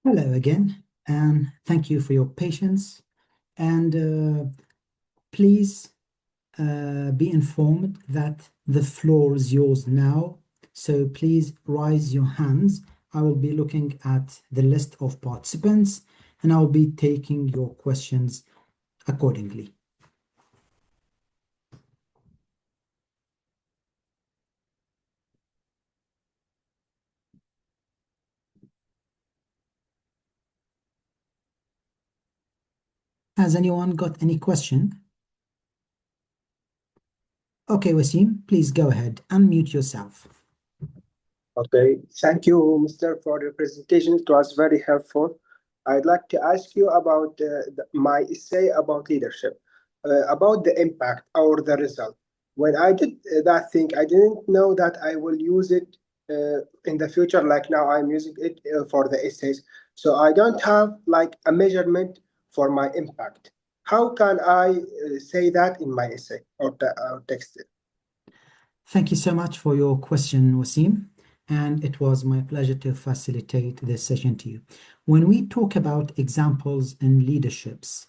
Hello again, and thank you for your patience. And please be informed that the floor is yours now. So please raise your hands. I will be looking at the list of participants and I'll be taking your questions accordingly. Has anyone got any question? Okay, Wasim, please go ahead. Unmute yourself. Okay, thank you, Mr. for your presentation. It was very helpful. I'd like to ask you about my essay about leadership, about the impact or the result. When I did that thing, I didn't know that I will use it in the future. Like now, I'm using it for the essays. So I don't have like a measurement for my impact. How can I say that in my essay or text? Thank you so much for your question, Wasim. And it was my pleasure to facilitate this session to you. When we talk about examples in leaderships,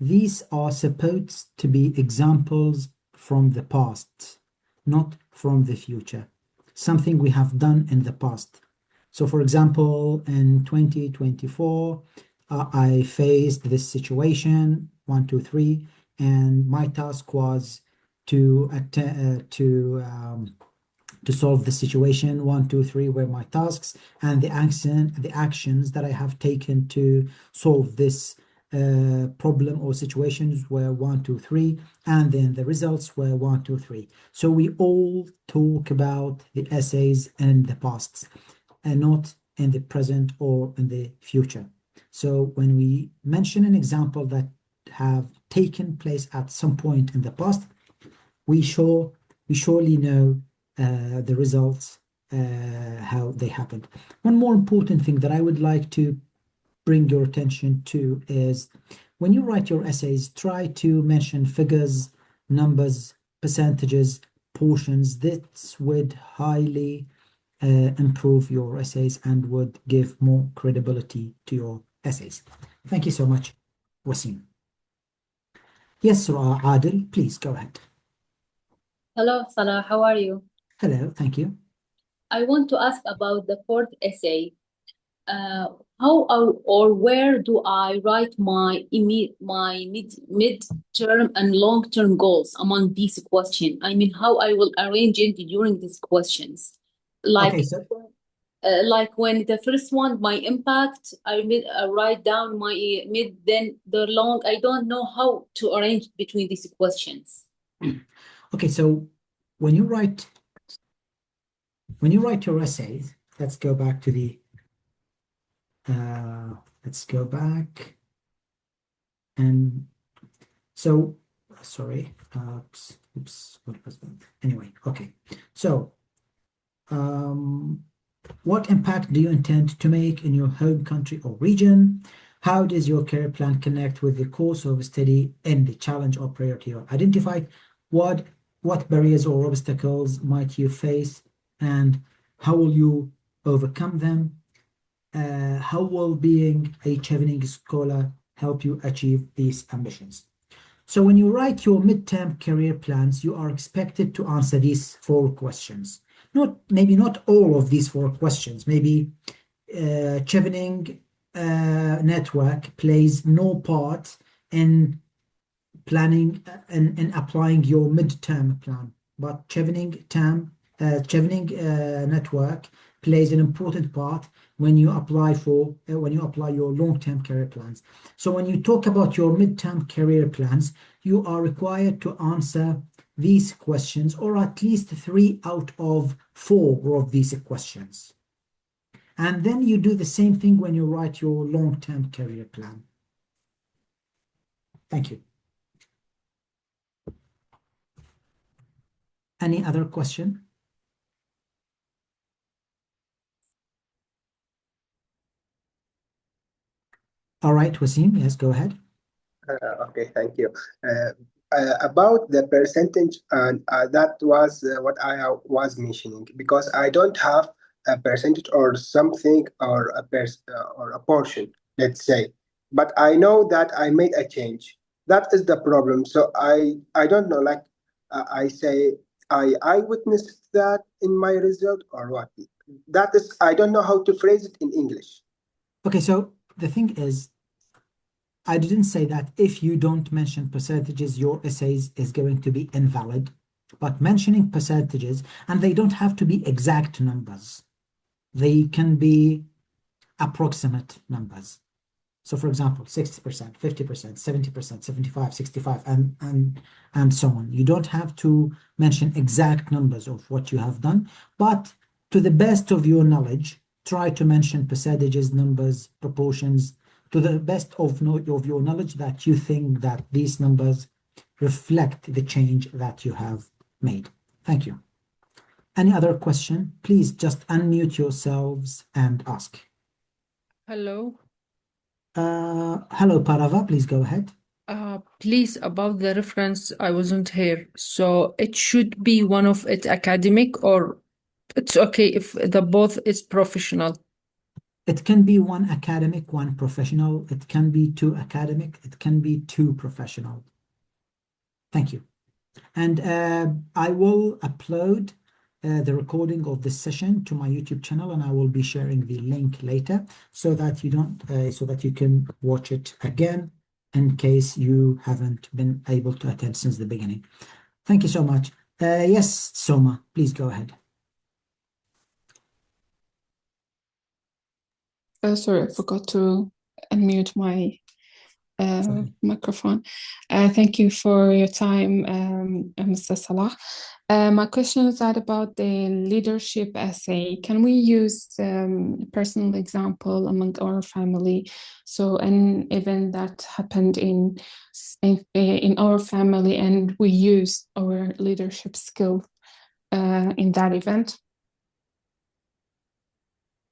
these are supposed to be examples from the past, not from the future, something we have done in the past. So, for example, in 2024, I faced this situation, one, two, three, and my task was to to solve the situation. One, two, three were my tasks, and the actions that I have taken to solve this problem or situations were one, two, three, and then the results were one, two, three. So we all talk about the essays in the past and not in the present or in the future. So when we mention an example that have taken place at some point in the past, we surely know the results, how they happened. One more important thing that I would like to bring your attention to is when you write your essays, try to mention figures, numbers, percentages, portions. This would highly improve your essays and would give more credibility to your essays. Thank you so much, Wasim. Yes, Adil, please go ahead. Hello, Salah, how are you? Hello, thank you. I want to ask about the fourth essay. Uh, how or where do I write my mid-term and long-term goals among these questions? I mean, how I will arrange it during these questions. Okay, Like, so like when the first one, my impact, I write down my mid, then the long. I don't know how to arrange between these questions. okay, so when you write your essays, let's go back to the let's go back and so sorry, oops, what was that? Anyway, okay, so what impact do you intend to make in your home country or region? How does your career plan connect with the course of study and the challenge or priority? Or identify what barriers or obstacles might you face and how will you overcome them? How will being a Chevening scholar help you achieve these ambitions? So when you write your midterm career plans, you are expected to answer these four questions. Maybe not all of these four questions. Maybe Chevening network plays no part in planning and applying your midterm plan, but Chevening network plays an important part when you apply your long-term career plans. So when you talk about your midterm career plans, you are required to answer these questions, or at least 3 out of 4 of these questions. And then you do the same thing when you write your long-term career plan. Thank you. Any other question? All right, Wasim, yes, go ahead. Okay, thank you. About the percentage, and that was what I was mentioning, because I don't have a percentage or something or or a portion, let's say, but I know that I made a change. That is the problem. So I don't know, like I say, I witnessed that in my result or what. That is, I don't know how to phrase it in English. Okay, so the thing is, I didn't say that if you don't mention percentages, your essays is going to be invalid, but mentioning percentages, and they don't have to be exact numbers. They can be approximate numbers. So for example, 60%, 50%, 70%, 75, 65, and so on. You don't have to mention exact numbers of what you have done, but to the best of your knowledge, try to mention percentages, numbers, proportions, to the best of your knowledge that you think that these numbers reflect the change that you have made. Thank you. Any other question? Please just unmute yourselves and ask. Hello. Hello, Parava, please go ahead. Please, about the reference, I wasn't here. So it should be one of it academic, or it's okay if the both is professional. It can be one academic, one professional. It can be two academic. It can be two professional. Thank you. And I will upload the recording of this session to my YouTube channel, and I will be sharing the link later so that you can watch it again in case you haven't been able to attend since the beginning. Thank you so much. Yes, Soma, please go ahead. Sorry, I forgot to unmute my microphone. Thank you for your time, Mr. Salah. My question is about the leadership essay. Can we use personal example among our family? So an event that happened in our family, and we use our leadership skill in that event.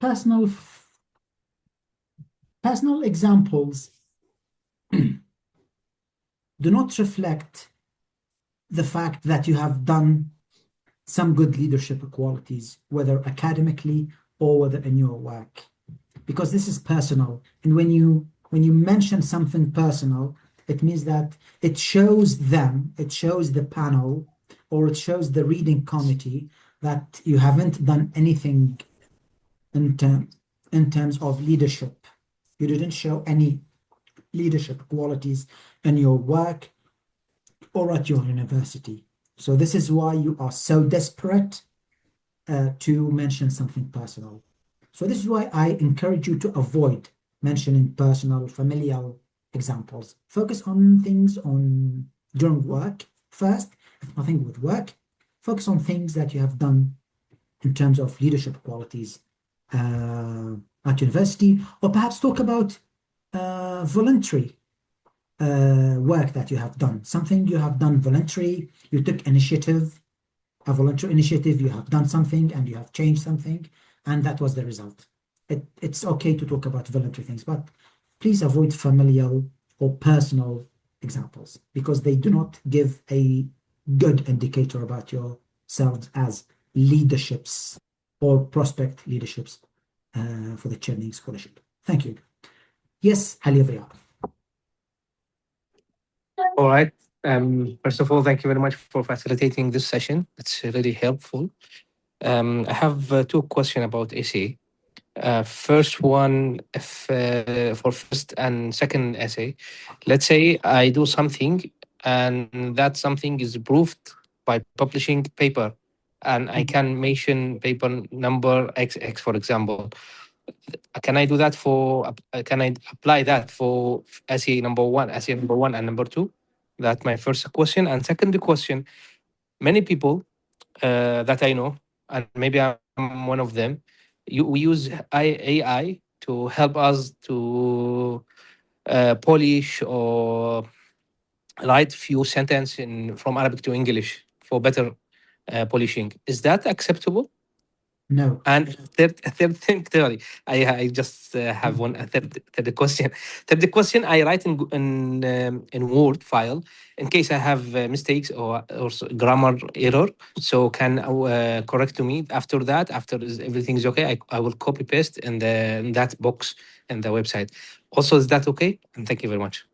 Personal examples do not reflect the fact that you have done some good leadership qualities, whether academically or whether in your work, because this is personal. And when you mention something personal, it means that it shows them, it shows the panel, or it shows the reading committee that you haven't done anything in terms of leadership. You didn't show any leadership qualities in your work or at your university. So this is why you are so desperate to mention something personal. So this is why I encourage you to avoid mentioning personal, familial examples. Focus on things during work first, if nothing with work. Focus on things that you have done in terms of leadership qualities at university, or perhaps talk about voluntary work that you have done, something you have done voluntary, you took initiative, a voluntary initiative, you have done something and you have changed something, and that was the result. It's okay to talk about voluntary things, but please avoid familial or personal examples because they do not give a good indicator about yourselves as leaderships or prospect leaderships for the Chevening Scholarship. Thank you. Yes, Ali Riyad. All right. First of all, thank you very much for facilitating this session. It's really helpful. I have two questions about essay. First one, for first and second essay, let's say I do something and that something is proved by publishing paper, and I can mention paper number XX, for example. Can I do that for? Can I apply that for essay number one and number two? That's my first question. And second question, many people that I know, and maybe I'm one of them, we use AI to help us to polish or write few sentences from Arabic to English for better polishing. Is that acceptable? No. And third thing, sorry, I just have one third question. Third question, I write in Word file in case I have mistakes or grammar error. So can correct to me after that. After everything is okay, I will copy paste in that box in the website. Also, is that okay? And thank you very much.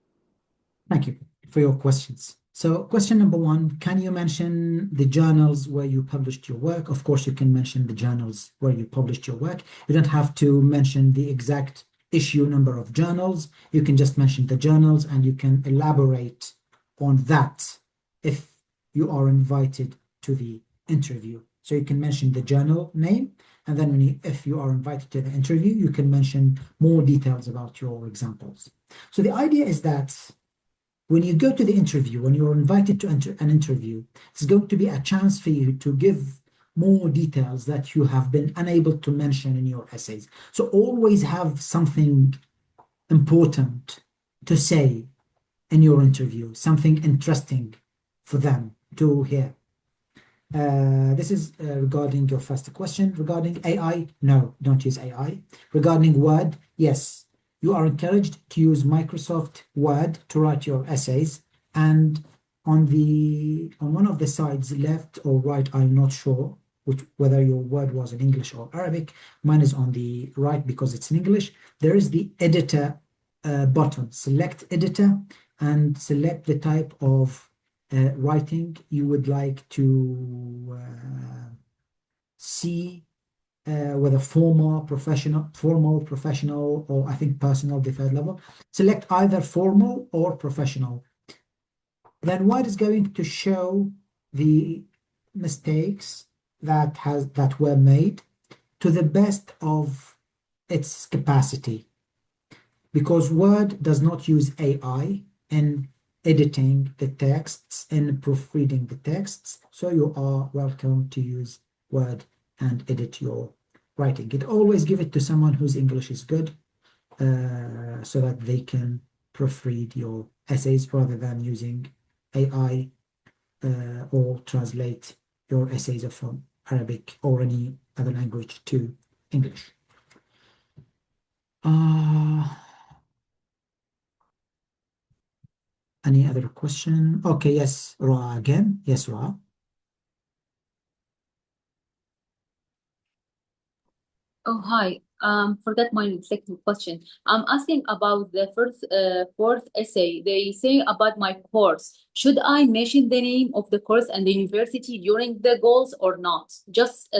Thank you for your questions. So question number one, can you mention the journals where you published your work? Of course, you can mention the journals where you published your work. You don't have to mention the exact issue number of journals. You can just mention the journals and you can elaborate on that if you are invited to the interview. So you can mention the journal name, and then if you are invited to the interview, you can mention more details about your examples. So the idea is that when you go to the interview, when you're invited to enter an interview, it's going to be a chance for you to give more details that you have been unable to mention in your essays. So always have something important to say in your interview, something interesting for them to hear. This is regarding your first question. Regarding AI, no, don't use AI. Regarding Word, yes, you are encouraged to use Microsoft Word to write your essays. And on one of the sides, left or right, I'm not sure whether your word was in English or Arabic. Mine is on the right because it's in English. There is the editor button. Select editor and select the type of writing you would like to see, whether formal, professional, or I think personal, the third level. Select either formal or professional. Then Word is going to show the mistakes that were made to the best of its capacity, because Word does not use AI in editing the texts and proofreading the texts. So you are welcome to use Word and edit your writing. It always give it to someone whose English is good, so that they can proofread your essays rather than using AI or translate your essays from Arabic or any other language to English. Any other question? Okay, yes, Ra again. Yes, Ra. Oh, hi. Forgot my second question. I'm asking about the fourth essay. They say about my course. Should I mention the name of the course and the university during the goals or not? Just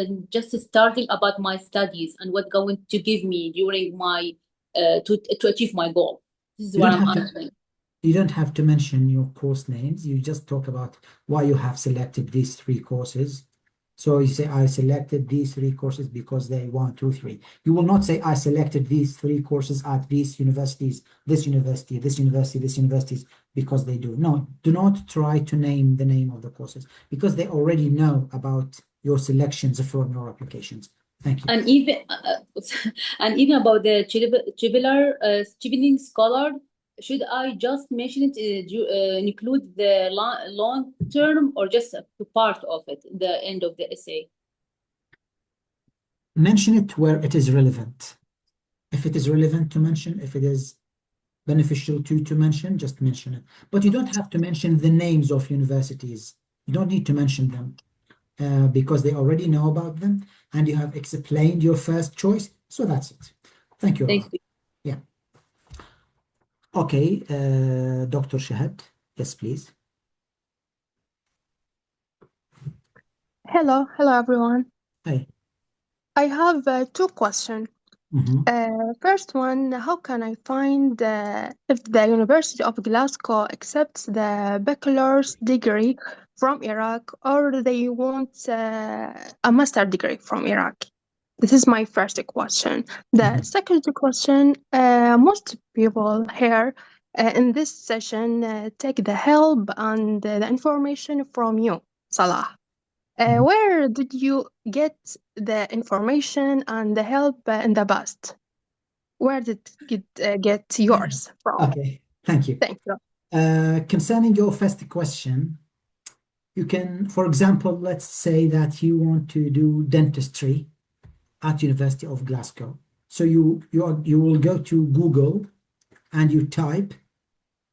starting about my studies and what going to give me during my to achieve my goal. This is You what don't I'm have to. answering. You don't have to mention your course names. You just talk about why you have selected these 3 courses. So you say, I selected these 3 courses because they 1, 2, 3. You will not say, I selected these 3 courses at these universities, this university, this university, this universities, because they do. No, do not try to name the name of the courses, because they already know about your selections from your applications. Thank you. And even and even about the Chevening Scholar, should I just mention it, include the long term or just a part of it, the end of the essay? Mention it where it is relevant. If it is relevant to mention, if it is beneficial to mention, just mention it. But you don't have to mention the names of universities. You don't need to mention them because they already know about them and you have explained your first choice. So that's it. Thank you, Ra. Thank you. Yeah. Okay, Dr. Shahad. Yes, please. Hello everyone. Hi. I have 2 questions. Mhm. First one, how can I find if the University of Glasgow accepts the bachelor's degree from Iraq or they want a master degree from Iraq? This is my first question. The second question, most people here in this session take the help and the information from you, Salah. Where did you get the information and the help in the past? Where did you get yours from? Okay, thank you. Thank you. Concerning your first question, you can, for example, let's say that you want to do dentistry at University of Glasgow. So you will go to Google and you type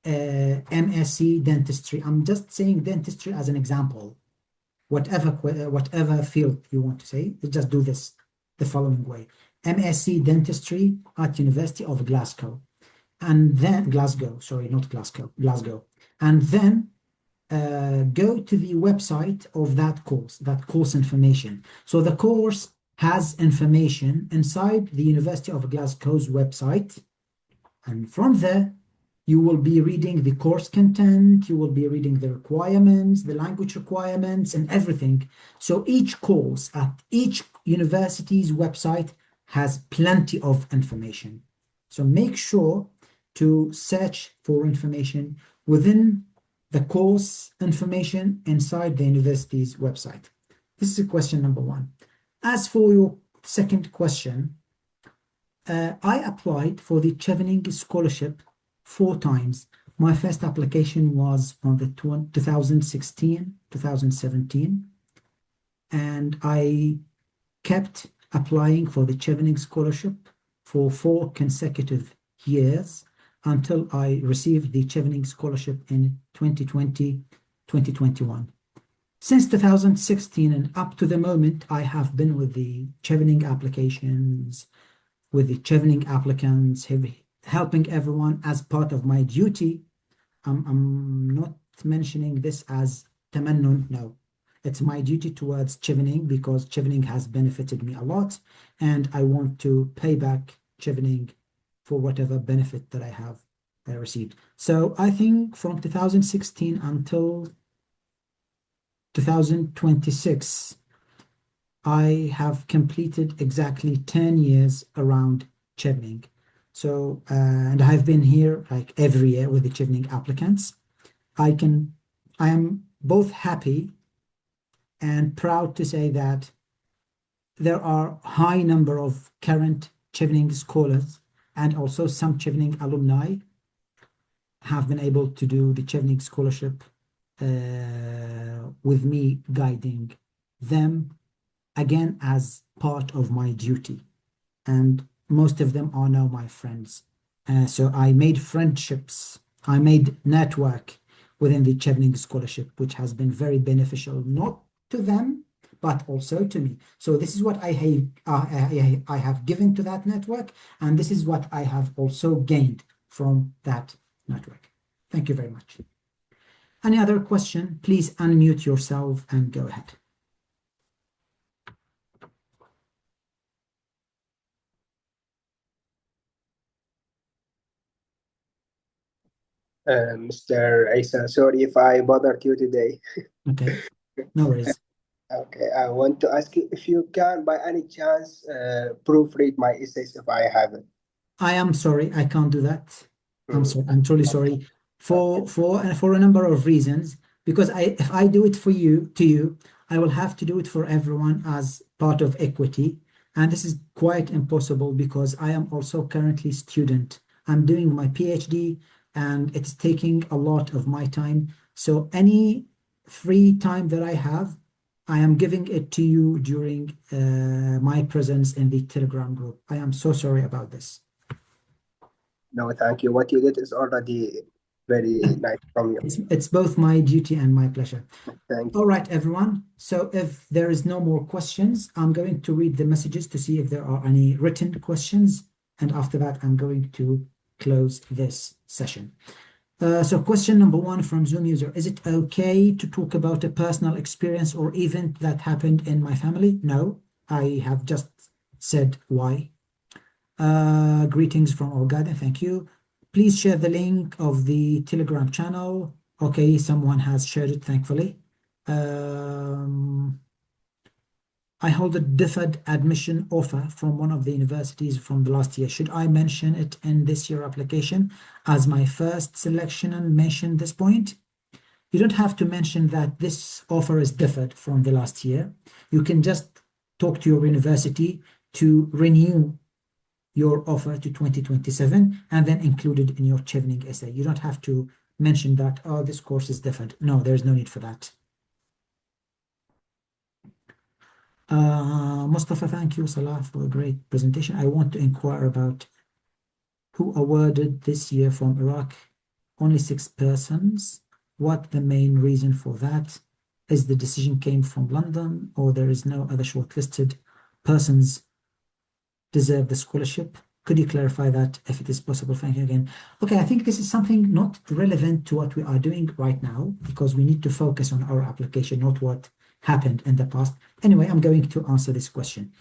MSc dentistry. I'm just saying dentistry as an example. Whatever field you want to say, just do this the following way: MSc dentistry at University of Glasgow, and then Glasgow. Sorry, not Glasgow. Glasgow, and then go to the website of that course information. So the course has information inside the University of Glasgow's website, and from there you will be reading the course content, you will be reading the requirements, the language requirements, and everything. So each course at each university's website has plenty of information. So make sure to search for information within the course information inside the university's website. This is question number one. As for your second question, I applied for the Chevening Scholarship 4 times. My first application was on the 2016, 2017, and I kept applying for the Chevening Scholarship for 4 consecutive years until I received the Chevening Scholarship in 2020, 2021. Since 2016 and up to the moment, I have been with the Chevening applications, with the Chevening applicants, helping everyone as part of my duty. I'm not mentioning this as tamannun, no. It's my duty towards Chevening because Chevening has benefited me a lot, and I want to pay back Chevening for whatever benefit that I have received. So I think from 2016 until 2026, I have completed exactly 10 years around Chevening. So, and I've been here like every year with the Chevening applicants. I am both happy and proud to say that there are high number of current Chevening scholars and also some Chevening alumni have been able to do the Chevening Scholarship with me guiding them again as part of my duty. And most of them are now my friends. So I made friendships, I made network within the Chevening Scholarship, which has been very beneficial, not to them, but also to me. So this is what I have given to that network, and this is what I have also gained from that network. Thank you very much. Any other question? Please unmute yourself and go ahead. Mr. Essa, sorry if I bothered you today. Okay, no worries. Okay, I want to ask you if you can, by any chance, proofread my essays if I haven't. I am sorry, I can't do that. I'm sorry, I'm truly sorry for a number of reasons. Because if I do it for you, I will have to do it for everyone as part of equity, and this is quite impossible because I am also currently student. I'm doing my PhD, and it's taking a lot of my time. So any free time that I have, I am giving it to you during my presence in the Telegram group. I am so sorry about this. No, thank you. What you did is already very nice from you. It's both my duty and my pleasure. Thank you. All right, everyone. So if there is no more questions, I'm going to read the messages to see if there are any written questions. And after that, I'm going to close this session. So question number 1 from Zoom user, is it okay to talk about a personal experience or event that happened in my family? No, I have just said why. Greetings from Orgada, thank you. Please share the link of the Telegram channel. Okay, someone has shared it, thankfully. I hold a deferred admission offer from one of the universities from the last year. Should I mention it in this year application as my first selection and mention this point? You don't have to mention that this offer is deferred from the last year. You can just talk to your university to renew your offer to 2027 and then include it in your Chevening essay. You don't have to mention that, oh, this course is deferred. No, there's no need for that. Mustafa, thank you, Salah, for a great presentation. I want to inquire about who awarded this year from Iraq. Only 6 persons. What the main reason for that? Is the decision came from London or there is no other shortlisted persons deserve the scholarship? Could you clarify that if it is possible? Thank you again. Okay, I think this is something not relevant to what we are doing right now because we need to focus on our application, not what happened in the past. Anyway, I'm going to answer this question.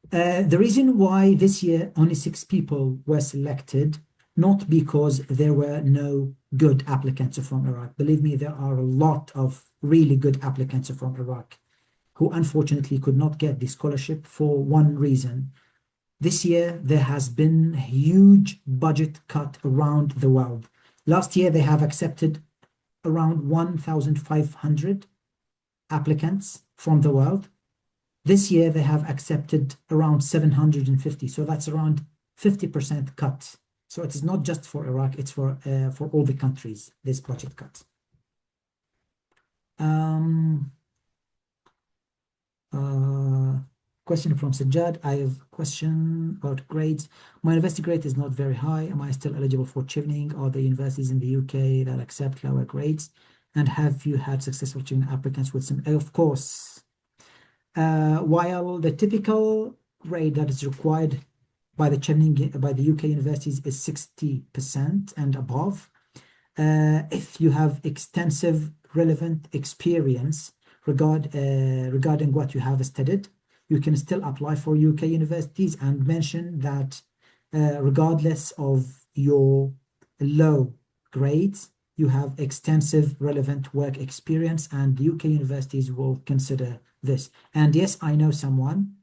The reason why this year only 6 people were selected, not because there were no good applicants from Iraq. Believe me, there are a lot of really good applicants from Iraq who unfortunately could not get the scholarship for one reason. This year, there has been a huge budget cut around the world. Last year, they have accepted around 1,500 applicants from the world. This year they have accepted around 750, so that's around 50% cut. So it is not just for Iraq, it's for all the countries, this budget cut. Question from Sajjad. I have a question about grades. My university grade is not very high. Am I still eligible for Chevening? Are there universities in the UK that accept lower grades? And have you had successful Chevening applicants with some? Of course. While the typical grade that is required by the Chevening, by the UK universities is 60% and above, if you have extensive relevant experience regarding what you have studied, you can still apply for UK universities and mention that regardless of your low grades, you have extensive relevant work experience, and UK universities will consider this. And yes, I know someone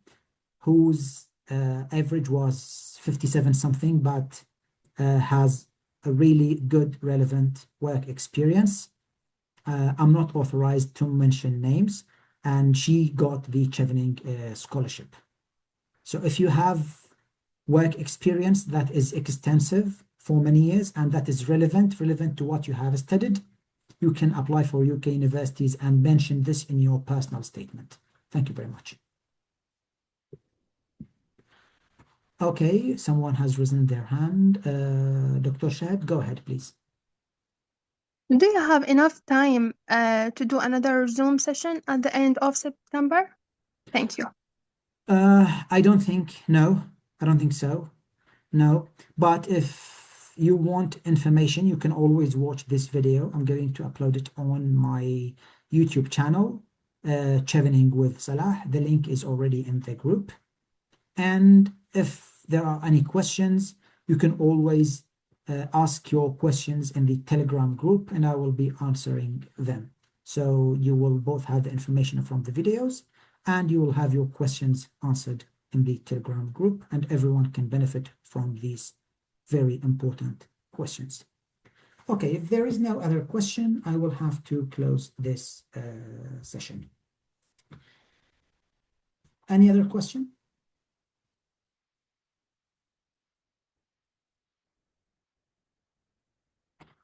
whose average was 57 something, but has a really good relevant work experience. I'm not authorized to mention names, and she got the Chevening Scholarship. So if you have work experience that is extensive for many years and that is relevant to what you have studied, you can apply for UK universities and mention this in your personal statement. Thank you very much. Okay, someone has risen their hand. Dr. Shahid, go ahead, please. Do you have enough time to do another Zoom session at the end of September? Thank you. I don't think, no, I don't think so. No, but if you want information, you can always watch this video. I'm going to upload it on my YouTube channel, Chevening with Salah. The link is already in the group. And if there are any questions, you can always ask your questions in the Telegram group, and I will be answering them. So you will both have the information from the videos, and you will have your questions answered in the Telegram group, and everyone can benefit from these very important questions. Okay, if there is no other question, I will have to close this session. Any other question?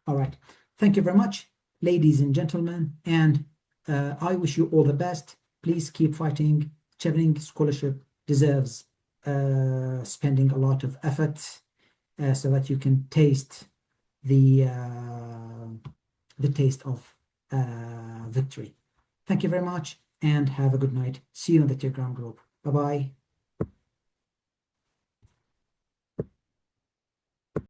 All right. Thank you very much, ladies and gentlemen, and I wish you all the best. Please keep fighting. Chevening Scholarship deserves spending a lot of effort so that you can taste the taste of victory. Thank you very much and have a good night. See you in the Telegram group. Bye-bye.